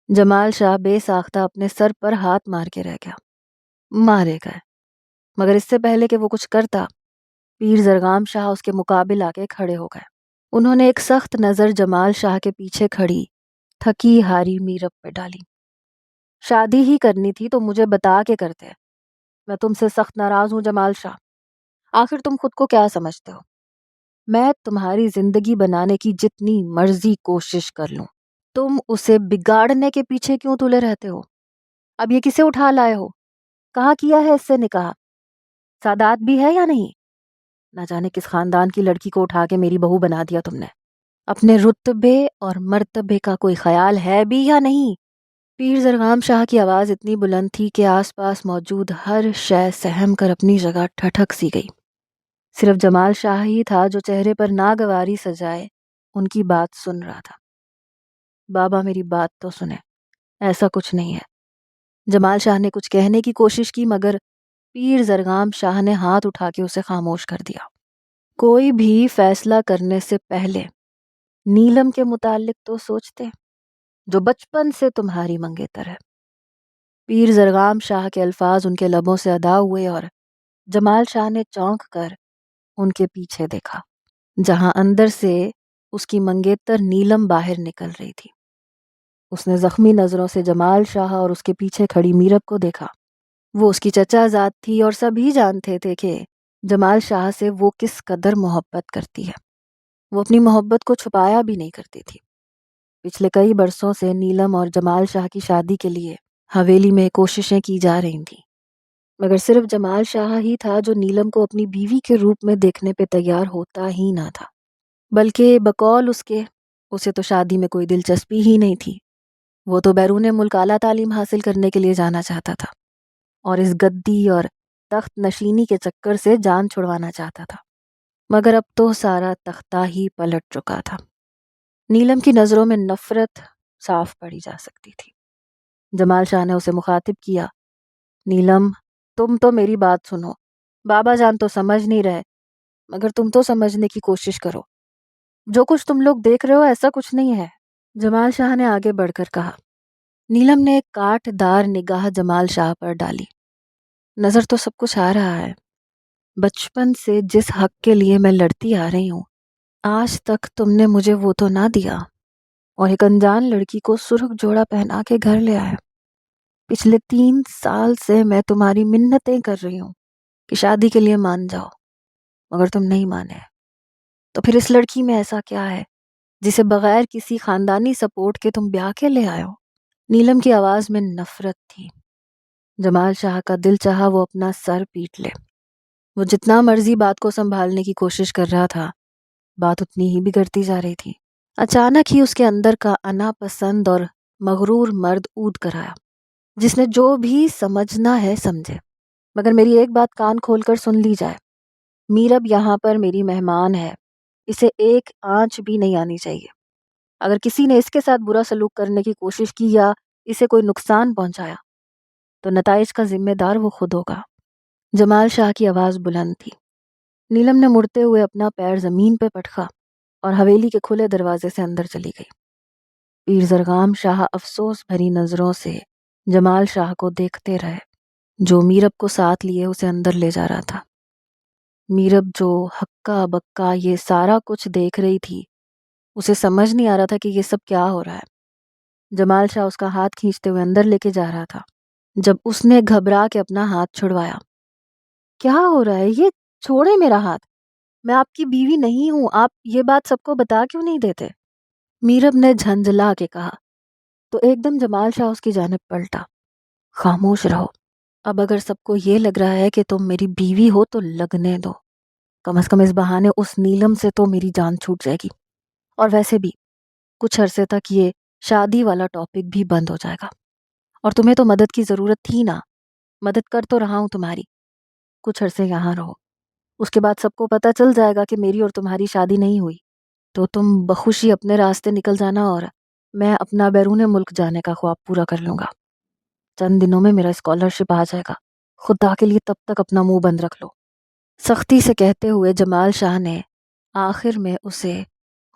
جمال شاہ بے ساختہ اپنے سر پر ہاتھ مار کے رہ گیا۔ مارے گئے، مگر اس سے پہلے کہ وہ کچھ کرتا، پیر زرغام شاہ اس کے مقابل آ کے کھڑے ہو گئے۔ انہوں نے ایک سخت نظر جمال شاہ کے پیچھے کھڑی تھکی ہاری میرب پہ ڈالی۔ شادی ہی کرنی تھی تو مجھے بتا کے کرتے۔ میں تم سے سخت ناراض ہوں جمال شاہ۔ آخر تم خود کو کیا سمجھتے ہو؟ میں تمہاری زندگی بنانے کی جتنی مرضی کوشش کر لوں، تم اسے بگاڑنے کے پیچھے کیوں تلے رہتے ہو؟ اب یہ کسے اٹھا لائے ہو؟ کہاں کیا ہے اس سے نکاح؟ سادات بھی ہے یا نہیں؟ نہ جانے کس خاندان کی لڑکی کو اٹھا کے میری بہو بنا دیا تم نے۔ اپنے رتبے اور مرتبے کا کوئی خیال ہے بھی یا نہیں؟ پیر زرغام شاہ کی آواز اتنی بلند تھی کہ آس پاس موجود ہر شے سہم کر اپنی جگہ ٹھٹک سی گئی۔ صرف جمال شاہ ہی تھا جو چہرے پر ناگواری سجائے ان کی بات سن رہا تھا۔ بابا میری بات تو سنیں، ایسا کچھ نہیں ہے۔ جمال شاہ نے کچھ کہنے کی کوشش کی، مگر پیر زرغام شاہ نے ہاتھ اٹھا کے اسے خاموش کر دیا۔ کوئی بھی فیصلہ کرنے سے پہلے نیلم کے متعلق تو سوچتے، جو بچپن سے تمہاری منگیتر ہے۔ پیر زرغام شاہ کے الفاظ ان کے لبوں سے ادا ہوئے اور جمال شاہ نے چونک کر ان کے پیچھے دیکھا، جہاں اندر سے اس کی منگیتر نیلم باہر نکل رہی تھی۔ اس نے زخمی نظروں سے جمال شاہ اور اس کے پیچھے کھڑی میرب کو دیکھا۔ وہ اس کی چچا زاد تھی اور سبھی جانتے تھے کہ جمال شاہ سے وہ کس قدر محبت کرتی ہے۔ وہ اپنی محبت کو چھپایا بھی نہیں کرتی تھی۔ پچھلے کئی برسوں سے نیلم اور جمال شاہ کی شادی کے لیے حویلی میں کوششیں کی جا رہی تھیں، مگر صرف جمال شاہ ہی تھا جو نیلم کو اپنی بیوی کے روپ میں دیکھنے پہ تیار ہوتا ہی نہ تھا، بلکہ بقول اسے تو شادی میں کوئی دلچسپی ہی نہیں تھی۔ وہ تو بیرون ملک اعلیٰ تعلیم حاصل کرنے کے لیے جانا چاہتا تھا اور اس گدی اور تخت نشینی کے چکر سے جان چھڑوانا چاہتا تھا، مگر اب تو سارا تختہ ہی پلٹ چکا تھا۔ نیلم کی نظروں میں نفرت صاف پڑھی جا سکتی تھی۔ جمال شاہ نے اسے مخاطب کیا، نیلم، تم تو میری بات سنو، بابا جان تو سمجھ نہیں رہے، مگر تم تو سمجھنے کی کوشش کرو۔ جو کچھ تم لوگ دیکھ رہے ہو ایسا کچھ نہیں ہے۔ جمال شاہ نے آگے بڑھ کر کہا۔ نیلم نے ایک کاٹ دار نگاہ جمال شاہ پر ڈالی۔ نظر تو سب کچھ آ رہا ہے۔ بچپن سے جس حق کے لیے میں لڑتی آ رہی ہوں، آج تک تم نے مجھے وہ تو نہ دیا، اور ایک انجان لڑکی کو سرخ جوڑا پہنا کے گھر لے آیا۔ پچھلے 3 سال سے میں تمہاری منتیں کر رہی ہوں کہ شادی کے لیے مان جاؤ، مگر تم نہیں مانے۔ تو پھر اس لڑکی میں ایسا کیا ہے جسے بغیر کسی خاندانی سپورٹ کے تم بیاہ کے لے آئے ہو؟ نیلم کی آواز میں نفرت تھی۔ جمال شاہ کا دل چاہا وہ اپنا سر پیٹ لے۔ وہ جتنا مرضی بات کو سنبھالنے کی کوشش کر رہا تھا، بات اتنی ہی بگڑتی جا رہی تھی۔ اچانک ہی اس کے اندر کا انا پسند اور مغرور مرد اود کر آیا، جس نے جو بھی سمجھنا ہے سمجھے، مگر میری ایک بات کان کھول کر سن لی جائے۔ میرب یہاں پر میری مہمان ہے، اسے ایک آنچ بھی نہیں آنی چاہیے۔ اگر کسی نے اس کے ساتھ برا سلوک کرنے کی کوشش کی یا اسے کوئی نقصان پہنچایا تو نتائج کا ذمہ دار وہ خود ہوگا۔ جمال شاہ کی آواز بلند تھی۔ نیلم نے مڑتے ہوئے اپنا پیر زمین پہ پٹکا اور حویلی کے کھلے دروازے سے اندر چلی گئی۔ پیر زرغام شاہ افسوس بھری نظروں سے جمال شاہ کو دیکھتے رہے، جو میرب کو ساتھ لیے اسے اندر لے جا رہا تھا۔ میرب جو ہکا بکا یہ سارا کچھ دیکھ رہی تھی، اسے سمجھ نہیں آ رہا تھا کہ یہ سب کیا ہو رہا ہے۔ جمال شاہ اس کا ہاتھ کھینچتے ہوئے اندر لے کے جا رہا تھا جب اس نے گھبرا کے اپنا ہاتھ چھڑوایا۔ کیا ہو رہا ہے؟ یہ چھوڑے میرا ہاتھ، میں آپ کی بیوی نہیں ہوں، آپ یہ بات سب کو بتا کیوں نہیں دیتے؟ میرب نے جھنجھلا کے کہا تو ایک دم جمال شاہ اس کی جانب پلٹا۔ خاموش رہو، اب اگر سب کو یہ لگ رہا ہے کہ تم میری بیوی ہو تو لگنے دو، کم از کم اس بہانے اس نیلم سے تو میری جان چھوٹ جائے گی، اور ویسے بھی کچھ عرصے تک یہ شادی والا ٹاپک بھی بند ہو جائے گا، اور تمہیں تو مدد کی ضرورت تھی نا، مدد کر تو رہا ہوں تمہاری۔ کچھ عرصے یہاں رہو، اس کے بعد سب کو پتہ چل جائے گا کہ میری اور تمہاری شادی نہیں ہوئی، تو تم بخوشی اپنے راستے نکل جانا اور میں اپنا بیرون ملک جانے کا خواب پورا کر لوں گا۔ چند دنوں میں میرا اسکالرشپ آ جائے گا، خدا کے لیے تب تک اپنا منہ بند رکھ لو۔ سختی سے کہتے ہوئے جمال شاہ نے آخر میں اسے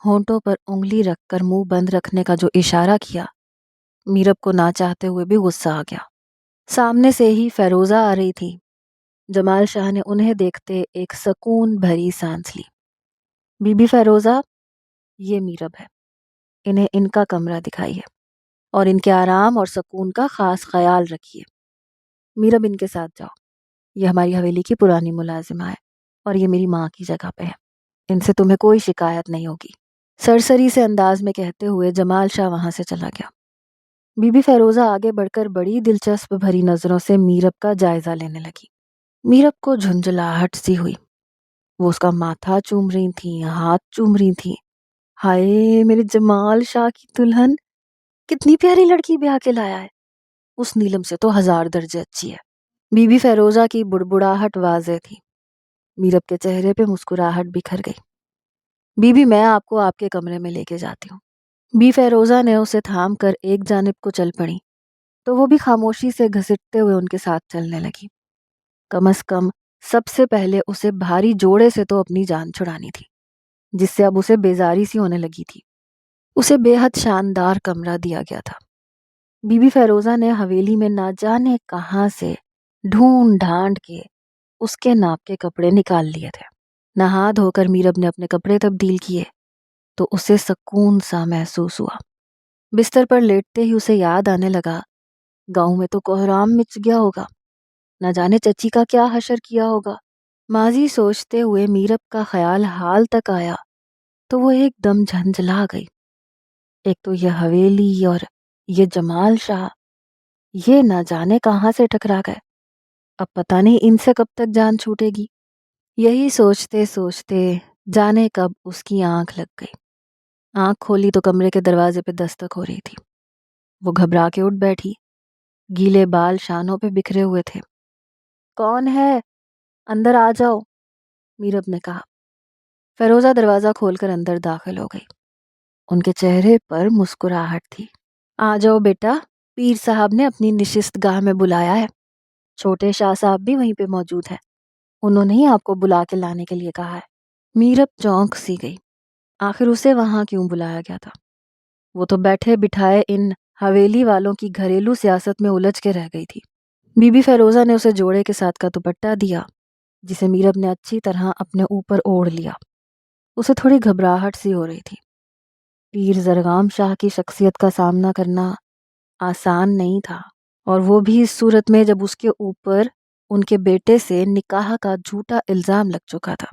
ہونٹوں پر انگلی رکھ کر منہ بند رکھنے کا جو اشارہ کیا، میرب کو نہ چاہتے ہوئے بھی غصہ آ گیا۔ سامنے سے ہی فیروزہ آ رہی تھی۔ جمال شاہ نے انہیں دیکھتے ایک سکون بھری سانس لی۔ بی بی فیروزہ، یہ میرب ہے، انہیں ان کا کمرہ دکھائیے اور ان کے آرام اور سکون کا خاص خیال رکھیے۔ میرب، ان کے ساتھ جاؤ، یہ ہماری حویلی کی پرانی ملازمہ ہے اور یہ میری ماں کی جگہ پہ ہے، ان سے تمہیں کوئی شکایت نہیں ہوگی۔ سرسری سے انداز میں کہتے ہوئے جمال شاہ وہاں سے چلا گیا۔ بی بی فیروزہ آگے بڑھ کر بڑی دلچسپ بھری نظروں سے میرب کا جائزہ لینے لگی۔ میرب کو جھنجھلاہٹ سی ہوئی، وہ اس کا ماتھا چوم رہی تھیں، ہاتھ چوم رہی تھیں۔ ہائے میرے جمال شاہ کی دلہن، کتنی پیاری لڑکی بیاہ کے لایا ہے، اس نیلم سے تو 1000 درجے اچھی ہے۔ بی بی فیروزہ کی بڑبڑاہٹ واضح تھی۔ میرب کے چہرے پہ مسکراہٹ بکھر گئی۔ بی بی، میں آپ کو آپ کے کمرے میں لے کے جاتی ہوں۔ بی فیروزہ نے اسے تھام کر ایک جانب کو چل پڑی تو وہ بھی خاموشی سے گھسٹتے ہوئے ان کے ساتھ چلنے لگی۔ کم از کم سب سے پہلے اسے بھاری جوڑے سے تو اپنی جان چھڑانی تھی، جس سے اب اسے بیزاری سی ہونے لگی تھی۔ اسے بے حد شاندار کمرہ دیا گیا تھا۔ بی بی فیروزہ نے حویلی میں نہ جانے کہاں سے ڈھونڈ ڈھانڈ کے اس کے ناپ کے کپڑے نکال لیے تھے۔ نہا دھو کر میرب نے اپنے کپڑے تبدیل کیے تو اسے سکون سا محسوس ہوا۔ بستر پر لیٹتے ہی اسے یاد آنے لگا، گاؤں میں تو کوہرام مچ گیا ہوگا، نہ جانے چچی کا کیا حشر کیا ہوگا۔ ماضی سوچتے ہوئے میرب کا خیال حال تک آیا تو وہ ایک دم جھنجھلا گئی۔ ایک تو یہ حویلی اور یہ جمال شاہ، یہ نہ جانے کہاں سے ٹکرا گئے، اب پتہ نہیں ان سے کب تک جان چھوٹے گی۔ یہی سوچتے سوچتے جانے کب اس کی آنکھ لگ گئی۔ آنکھ کھولی تو کمرے کے دروازے پہ دستک ہو رہی تھی۔ وہ گھبرا کے اٹھ بیٹھی، گیلے بال شانوں پہ بکھرے ہوئے تھے۔ کون ہے؟ اندر آ جاؤ، میرب نے کہا۔ فیروزہ دروازہ کھول کر اندر داخل ہو گئی۔ ان کے چہرے پر مسکراہٹ تھی۔ آ جاؤ بیٹا، پیر صاحب نے اپنی نشست گاہ میں بلایا ہے، چھوٹے شاہ صاحب بھی وہیں پہ موجود ہیں، انہوں نے ہی آپ کو بلا کے لانے کے لیے کہا ہے۔ میرب چونک سی گئی، آخر اسے وہاں کیوں بلایا گیا تھا؟ وہ تو بیٹھے بٹھائے ان حویلی والوں کی گھریلو سیاست میں الجھ کے رہ گئی تھی۔ بی بی فیروزہ نے اسے جوڑے کے ساتھ کا دوپٹہ دیا، جسے میرب نے اچھی طرح اپنے اوپر اوڑھ لیا۔ اسے تھوڑی گھبراہٹ سی ہو رہی تھی۔ پیر زرغام شاہ کی شخصیت کا سامنا کرنا آسان نہیں تھا، اور وہ بھی اس صورت میں جب اس کے اوپر ان کے بیٹے سے نکاح کا جھوٹا الزام لگ چکا تھا۔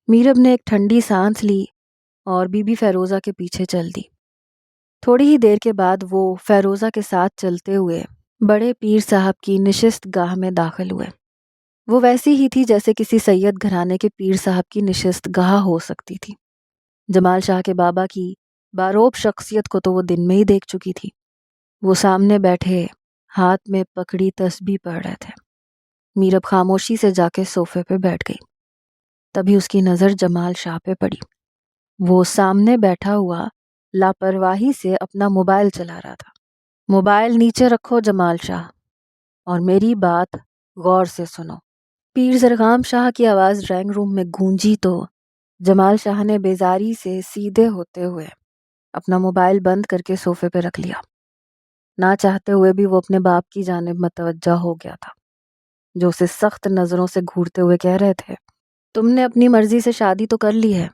میرب نے ایک ٹھنڈی سانس لی اور بی بی فیروزہ کے پیچھے چل دی۔ تھوڑی ہی دیر کے بعد وہ فیروزہ کے ساتھ چلتے ہوئے بڑے پیر صاحب کی نشست گاہ میں داخل ہوئے۔ وہ ویسی ہی تھی جیسے کسی سید گھرانے کے پیر صاحب کی نشست گاہ ہو سکتی تھی۔ جمال شاہ کے بابا کی باروب شخصیت کو تو وہ دن میں ہی دیکھ چکی تھی۔ وہ سامنے بیٹھے ہاتھ میں پکڑی تسبیح پڑھ رہے تھے۔ میرب خاموشی سے جا کے صوفے پہ بیٹھ گئی۔ تبھی اس کی نظر جمال شاہ پہ پڑی۔ وہ سامنے بیٹھا ہوا لاپرواہی سے اپنا موبائل چلا رہا تھا۔ موبائل نیچے رکھو جمال شاہ، اور میری بات غور سے سنو۔ پیر زرغام شاہ کی آواز ڈرائنگ روم میں گونجی تو جمال شاہ نے بیزاری سے سیدھے ہوتے ہوئے اپنا موبائل بند کر کے صوفے پہ رکھ لیا۔ نہ چاہتے ہوئے بھی وہ اپنے باپ کی جانب متوجہ ہو گیا تھا، جو اسے سخت نظروں سے گھورتے ہوئے کہہ رہے تھے، تم نے اپنی مرضی سے شادی تو کر لی ہے،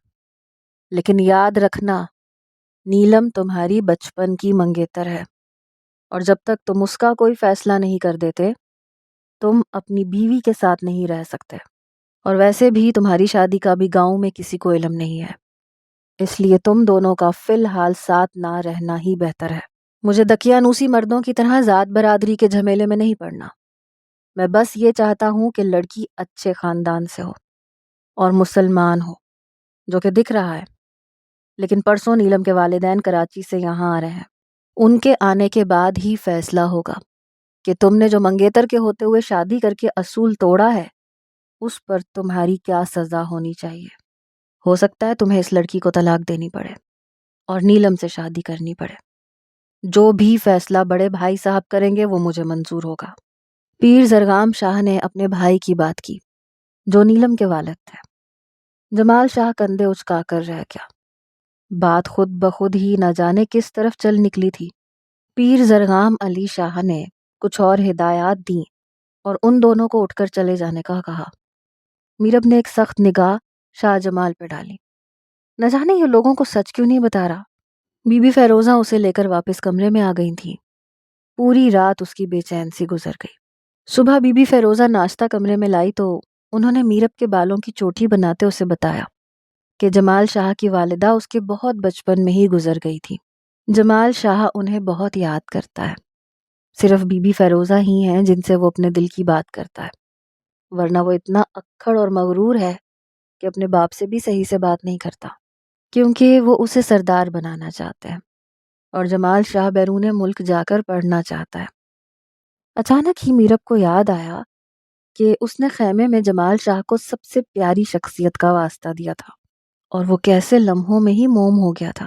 لیکن یاد رکھنا نیلم تمہاری بچپن کی منگیتر ہے، اور جب تک تم اس کا کوئی فیصلہ نہیں کر دیتے تم اپنی بیوی کے ساتھ نہیں رہ سکتے، اور ویسے بھی تمہاری شادی کا بھی گاؤں میں کسی کو علم نہیں ہے، اس لیے تم دونوں کا فی الحال ساتھ نہ رہنا ہی بہتر ہے۔ مجھے دقیانوسی مردوں کی طرح ذات برادری کے جھمیلے میں نہیں پڑنا، میں بس یہ چاہتا ہوں کہ لڑکی اچھے خاندان سے ہو اور مسلمان ہو، جو کہ دکھ رہا ہے۔ لیکن پرسوں نیلم کے والدین کراچی سے یہاں آ رہے ہیں، ان کے آنے کے بعد ہی فیصلہ ہوگا کہ تم نے جو منگیتر کے ہوتے ہوئے شادی کر کے اصول توڑا ہے اس پر تمہاری کیا سزا ہونی چاہیے۔ ہو سکتا ہے تمہیں اس لڑکی کو طلاق دینی پڑے اور نیلم سے شادی کرنی پڑے، جو بھی فیصلہ بڑے بھائی صاحب کریں گے وہ مجھے منظور ہوگا۔ پیر زرغام شاہ نے اپنے بھائی کی بات کی، جو نیلم کے والد تھے۔ جمال شاہ کندھے اچکا کر رہ گیا۔ بات خود بخود ہی نہ جانے کس طرف چل نکلی تھی۔ پیر زرغام علی شاہ نے کچھ اور ہدایات دیں اور ان دونوں کو اٹھ کر چلے جانے کا کہا۔ میرب نے ایک سخت نگاہ شاہ جمال پہ ڈالی، نہ جانے یہ لوگوں کو سچ کیوں نہیں بتا رہا۔ بی بی فیروزہ اسے لے کر واپس کمرے میں آ گئی تھی۔ پوری رات اس کی بے چین سی گزر گئی۔ صبح بی بی فیروزہ ناشتہ کمرے میں لائی تو انہوں نے میرب کے بالوں کی چوٹی بناتے اسے بتایا کہ جمال شاہ کی والدہ اس کے بہت بچپن میں ہی گزر گئی تھی۔ جمال شاہ انہیں بہت یاد کرتا ہے، صرف بی بی فیروزہ ہی ہیں جن سے وہ اپنے دل کی بات کرتا ہے، ورنہ وہ اتنا اکھڑ اور مغرور ہے کہ اپنے باپ سے بھی صحیح سے بات نہیں کرتا، کیونکہ وہ اسے سردار بنانا چاہتے ہیں اور جمال شاہ بیرون ملک جا کر پڑھنا چاہتا ہے۔ اچانک ہی میرب کو یاد آیا کہ اس نے خیمے میں جمال شاہ کو سب سے پیاری شخصیت کا واسطہ دیا تھا، اور وہ کیسے لمحوں میں ہی موم ہو گیا تھا۔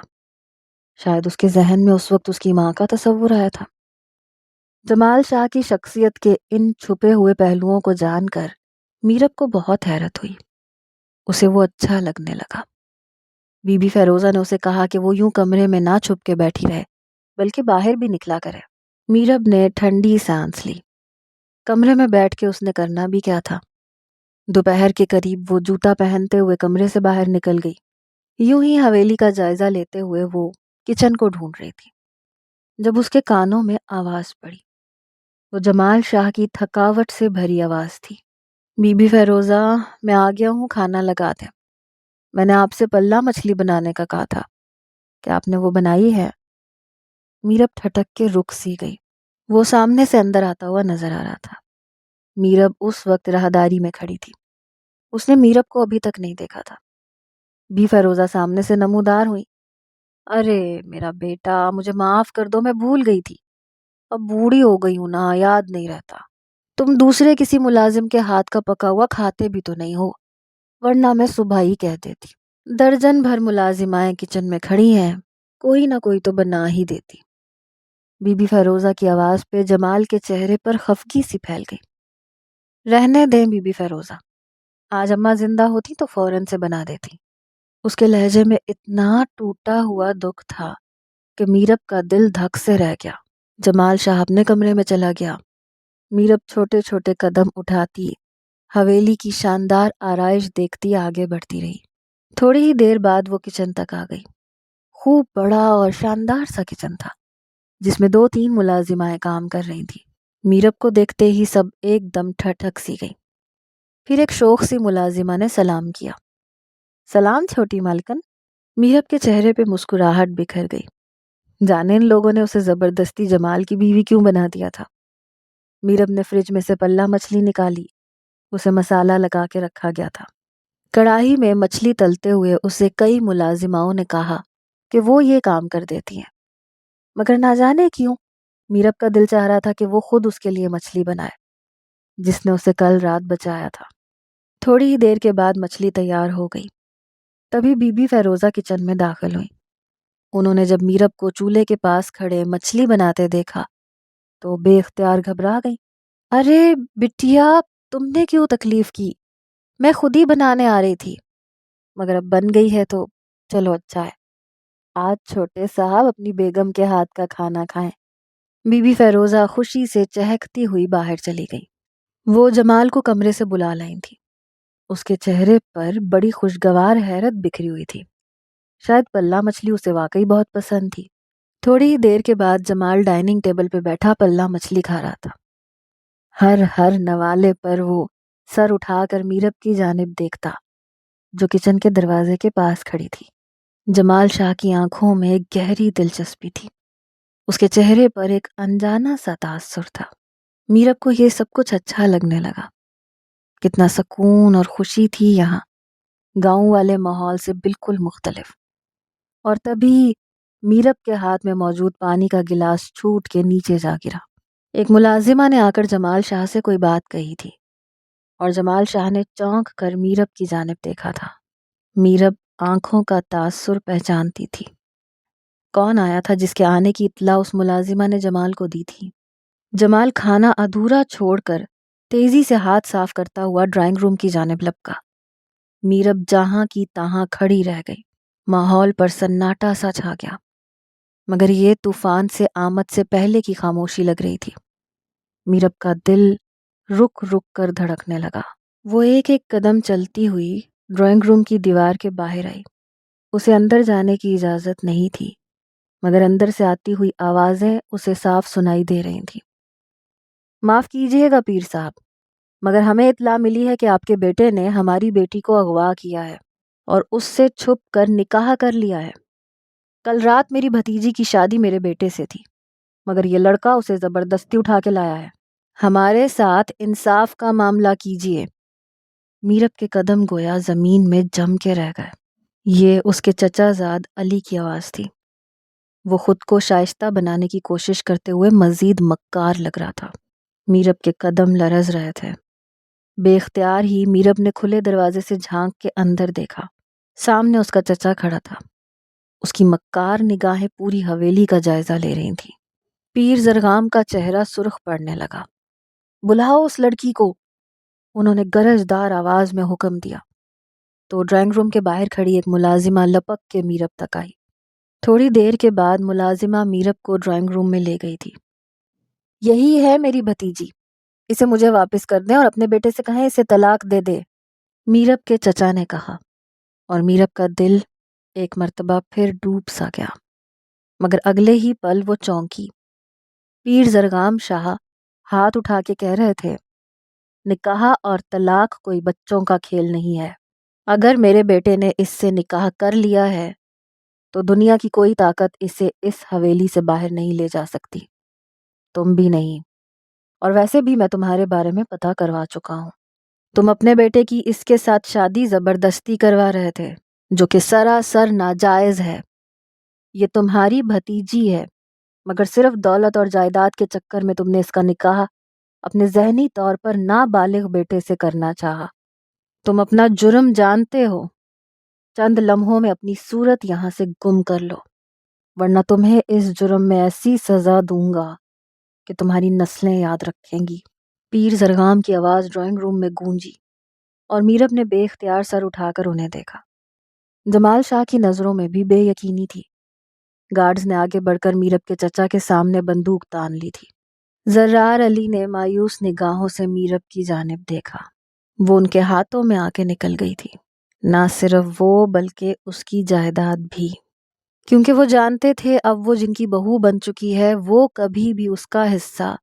شاید اس کے ذہن میں اس وقت اس کی ماں کا تصور آیا تھا۔ جمال شاہ کی شخصیت کے ان چھپے ہوئے پہلوؤں کو جان کر میرب کو بہت حیرت ہوئی، اسے وہ اچھا لگنے لگا۔ بی بی فیروزہ نے اسے کہا کہ وہ یوں کمرے میں نہ چھپ کے بیٹھی رہے بلکہ باہر بھی نکلا کرے۔ میرب نے ٹھنڈی سانس لی۔ کمرے میں بیٹھ کے اس نے کرنا بھی کیا تھا؟ دوپہر کے قریب وہ جوتا پہنتے ہوئے کمرے سے باہر نکل گئی۔ یوں ہی حویلی کا جائزہ لیتے ہوئے وہ کچن کو ڈھونڈ رہی تھی جب اس کے کانوں میں آواز پڑی۔ وہ جمال شاہ کی تھکاوٹ سے بھری آواز تھی۔ بی بی فیروزہ، میں آ گیا ہوں، کھانا لگا دیں۔ میں نے آپ سے پلہ مچھلی بنانے کا کہا تھا، کیا آپ نے وہ بنائی ہے؟ میرب ٹھٹک کے رک سی گئی۔ وہ سامنے سے اندر آتا ہوا نظر آ رہا تھا۔ میرب اس وقت راہداری میں کھڑی تھی۔ اس نے میرب کو ابھی تک نہیں دیکھا تھا۔ بی فیروزہ سامنے سے نمودار ہوئی۔ ارے میرا بیٹا، مجھے معاف کر دو، میں بھول گئی تھی۔ اب بوڑھی ہو گئی ہوں نا، یاد نہیں رہتا۔ تم دوسرے کسی ملازم کے ہاتھ کا پکا ہوا کھاتے بھی تو نہیں ہو، ورنہ میں صبح ہی کہہ دیتی۔ درجن بھر ملازمائیں کچن میں کھڑی ہیں، کوئی نہ کوئی تو بنا ہی دیتی۔ بی بی فیروزہ کی آواز پہ جمال کے چہرے پر خفگی سی پھیل گئی۔ رہنے دیں بی بی فیروزہ، آج اماں زندہ ہوتی تو فوراً سے بنا دیتی۔ اس کے لہجے میں اتنا ٹوٹا ہوا دکھ تھا کہ میرب کا دل دھک سے رہ گیا۔ جمال شاہ اپنے کمرے میں چلا گیا۔ میرب چھوٹے چھوٹے قدم اٹھاتی حویلی کی شاندار آرائش دیکھتی آگے بڑھتی رہی۔ تھوڑی ہی دیر بعد وہ کچن تک آ گئی۔ خوب بڑا اور شاندار سا کچن تھا جس میں 2-3 ملازمائیں کام کر رہی تھیں۔ میرب کو دیکھتے ہی سب ایک دم ٹھٹک سی گئی۔ پھر ایک شوخ سی ملازمہ نے سلام کیا۔ سلام چھوٹی مالکن۔ میرب کے چہرے پہ مسکراہٹ بکھر گئی۔ جانے ان لوگوں نے اسے زبردستی جمال کی بیوی کیوں بنا دیا تھا۔ میرب نے فریج میں سے پلہ مچھلی نکالی، اسے مسالہ لگا کے رکھا گیا تھا۔ کڑاہی میں مچھلی تلتے ہوئے اسے کئی ملازماؤں نے کہا کہ وہ یہ کام کر دیتی ہیں، مگر نہ جانے کیوں میرب کا دل چاہ رہا تھا کہ وہ خود اس کے لیے مچھلی بنائے جس نے اسے کل رات بچایا تھا۔ تھوڑی ہی دیر کے بعد مچھلی تیار ہو گئی۔ تبھی بی بی فیروزہ کچن میں داخل ہوئی۔ انہوں نے جب میرب کو چولہے کے پاس کھڑے مچھلی بناتے دیکھا تو بے اختیار گھبرا گئی۔ ارے بٹیا، تم نے کیوں تکلیف کی؟ میں خود ہی بنانے آ رہی تھی، مگر اب بن گئی ہے تو چلو اچھا ہے۔ آج چھوٹے صاحب اپنی بیگم کے ہاتھ کا کھانا کھائیں۔ بی بی فیروزہ خوشی سے چہکتی ہوئی باہر چلی گئی۔ وہ جمال کو کمرے سے بلا لائی تھی۔ اس کے چہرے پر بڑی خوشگوار حیرت بکھری ہوئی تھی۔ شاید پلہ مچھلی اسے واقعی بہت پسند تھی۔ تھوڑی ہی دیر کے بعد جمال ڈائننگ ٹیبل پہ بیٹھا پلہ مچھلی کھا رہا تھا۔ ہر نوالے پر وہ سر اٹھا کر میرب کی جانب دیکھتا جو کچن کے دروازے کے پاس کھڑی تھی۔ جمال شاہ کی آنکھوں میں گہری دلچسپی تھی۔ اس کے چہرے پر ایک انجانا سا تاثر تھا۔ میرب کو یہ سب کچھ اچھا لگنے لگا۔ کتنا سکون اور خوشی تھی یہاں، گاؤں والے ماحول سے بالکل مختلف۔ اور تبھی میرب کے ہاتھ میں موجود پانی کا گلاس چھوٹ کے نیچے جا گرا۔ ایک ملازمہ نے آ کر جمال شاہ سے کوئی بات کہی تھی اور جمال شاہ نے چونک کر میرب کی جانب دیکھا تھا۔ میرب آنکھوں کا تاثر پہچانتی تھی۔ کون آیا تھا جس کے آنے کی اطلاع اس ملازمہ نے جمال کو دی تھی؟ جمال کھانا ادھورا چھوڑ کر تیزی سے ہاتھ صاف کرتا ہوا ڈرائنگ روم کی جانب لپکا۔ میرب جہاں کی تہاں کھڑی رہ گئی۔ ماحول پر سناٹا سا چھا گیا، مگر یہ طوفان سے آمد سے پہلے کی خاموشی لگ رہی تھی۔ میرب کا دل رک رک کر دھڑکنے لگا۔ وہ ایک ایک قدم چلتی ہوئی ڈرائنگ روم کی دیوار کے باہر آئی۔ اسے اندر جانے کی اجازت نہیں تھی، مگر اندر سے آتی ہوئی آوازیں اسے صاف سنائی دے رہی تھیں۔ معاف کیجیے گا پیر صاحب، مگر ہمیں اطلاع ملی ہے کہ آپ کے بیٹے نے ہماری بیٹی کو اغوا کیا ہے اور اس سے چھپ کر نکاح کر لیا ہے۔ کل رات میری بھتیجی کی شادی میرے بیٹے سے تھی، مگر یہ لڑکا اسے زبردستی اٹھا کے لایا ہے۔ ہمارے ساتھ انصاف کا معاملہ کیجیے۔ میرب کے قدم گویا زمین میں جم کے رہ گئے۔ یہ اس کے چچا زاد علی کی آواز تھی۔ وہ خود کو شائستہ بنانے کی کوشش کرتے ہوئے مزید مکار لگ رہا تھا۔ میرب کے قدم لرز رہے تھے۔ بے اختیار ہی میرب نے کھلے دروازے سے جھانک کے اندر دیکھا۔ سامنے اس کا چچا کھڑا تھا۔ اس کی مکار نگاہیں پوری حویلی کا جائزہ لے رہی تھیں۔ پیر زرغام کا چہرہ سرخ پڑنے لگا۔ بلاؤ اس لڑکی کو، انہوں نے گرجدار آواز میں حکم دیا تو ڈرائنگ روم کے باہر کھڑی ایک ملازمہ لپک کے میرب تک آئی۔ تھوڑی دیر کے بعد ملازمہ میرب کو ڈرائنگ روم میں لے گئی تھی۔ یہی ہے میری بھتیجی، اسے مجھے واپس کر دیں اور اپنے بیٹے سے کہیں اسے طلاق دے دے، میرب کے چچا نے کہا، اور میرب کا دل ایک مرتبہ پھر ڈوب سا گیا، مگر اگلے ہی پل وہ چونکی۔ پیر زرغام شاہ ہاتھ اٹھا کے کہہ رہے تھے، نکاح اور طلاق کوئی بچوں کا کھیل نہیں ہے۔ اگر میرے بیٹے نے اس سے نکاح کر لیا ہے تو دنیا کی کوئی طاقت اسے اس حویلی سے باہر نہیں لے جا سکتی، تم بھی نہیں۔ اور ویسے بھی میں تمہارے بارے میں پتہ کروا چکا ہوں، تم اپنے بیٹے کی اس کے ساتھ شادی زبردستی کروا رہے تھے، جو کہ سراسر ناجائز ہے۔ یہ تمہاری بھتیجی ہے، مگر صرف دولت اور جائیداد کے چکر میں تم نے اس کا نکاح اپنے ذہنی طور پر نابالغ بیٹے سے کرنا چاہا۔ تم اپنا جرم جانتے ہو، چند لمحوں میں اپنی صورت یہاں سے گم کر لو، ورنہ تمہیں اس جرم میں ایسی سزا دوں گا کہ تمہاری نسلیں یاد رکھیں گی۔ پیر زرغام کی آواز ڈرائنگ روم میں گونجی اور میرب نے بے اختیار سر اٹھا کر انہیں دیکھا۔ جمال شاہ کی نظروں میں بھی بے یقینی تھی۔ گارڈز نے آگے بڑھ کر میرب کے چچا کے سامنے بندوق تان لی تھی۔ زرار علی نے مایوس نگاہوں سے میرب کی جانب دیکھا۔ وہ ان کے ہاتھوں میں آ کے نکل گئی تھی، نہ صرف وہ بلکہ اس کی جائیداد بھی، کیونکہ وہ جانتے تھے اب وہ جن کی بہو بن چکی ہے وہ کبھی بھی اس کا حصہ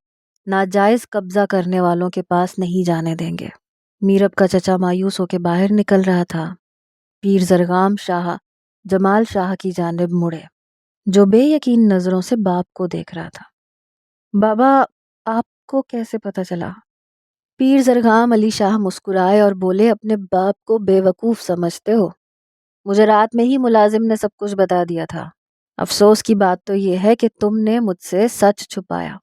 ناجائز قبضہ کرنے والوں کے پاس نہیں جانے دیں گے۔ میرب کا چچا مایوس ہو کے باہر نکل رہا تھا۔ پیر زرغام شاہ جمال شاہ کی جانب مڑے، جو بے یقین نظروں سے باپ کو دیکھ رہا تھا۔ بابا، آپ کو کیسے پتہ چلا؟ پیر زرغام علی شاہ مسکرائے اور بولے، اپنے باپ کو بے وقوف سمجھتے ہو؟ مجھے رات میں ہی ملازم نے سب کچھ بتا دیا تھا۔ افسوس کی بات تو یہ ہے کہ تم نے مجھ سے سچ چھپایا۔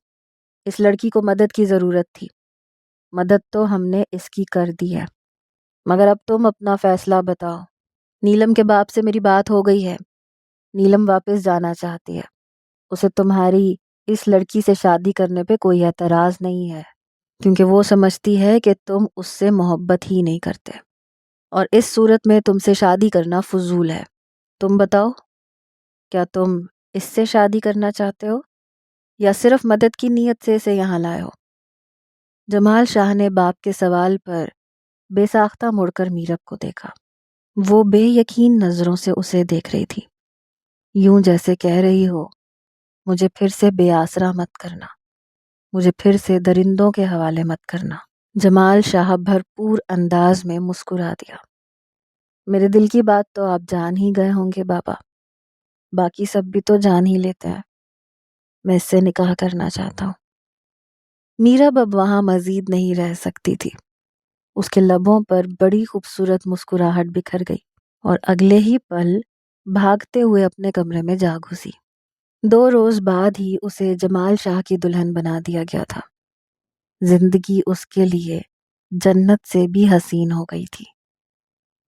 اس لڑکی کو مدد کی ضرورت تھی، مدد تو ہم نے اس کی کر دی ہے، مگر اب تم اپنا فیصلہ بتاؤ۔ نیلم کے باپ سے میری بات ہو گئی ہے، نیلم واپس جانا چاہتی ہے، اسے تمہاری اس لڑکی سے شادی کرنے پہ کوئی اعتراض نہیں ہے، کیونکہ وہ سمجھتی ہے کہ تم اس سے محبت ہی نہیں کرتے، اور اس صورت میں تم سے شادی کرنا فضول ہے۔ تم بتاؤ، کیا تم اس سے شادی کرنا چاہتے ہو یا صرف مدد کی نیت سے اسے یہاں لائے ہو؟ جمال شاہ نے باپ کے سوال پر بے ساختہ مڑ کر میرب کو دیکھا۔ وہ بے یقین نظروں سے اسے دیکھ رہی تھی، یوں جیسے کہہ رہی ہو، مجھے پھر سے بے آسرا مت کرنا، مجھے پھر سے درندوں کے حوالے مت کرنا۔ جمال شاہ بھرپور انداز میں مسکرا دیا، میرے دل کی بات تو آپ جان ہی گئے ہوں گے بابا، باقی سب بھی تو جان ہی لیتے ہیں، میں اس سے نکاح کرنا چاہتا ہوں۔ میرب اب وہاں مزید نہیں رہ سکتی تھی، اس کے لبوں پر بڑی خوبصورت مسکراہٹ بکھر گئی اور اگلے ہی پل بھاگتے ہوئے اپنے کمرے میں جا گھسی۔ 2 روز بعد ہی اسے جمال شاہ کی دلہن بنا دیا گیا تھا۔ زندگی اس کے لیے جنت سے بھی حسین ہو گئی تھی۔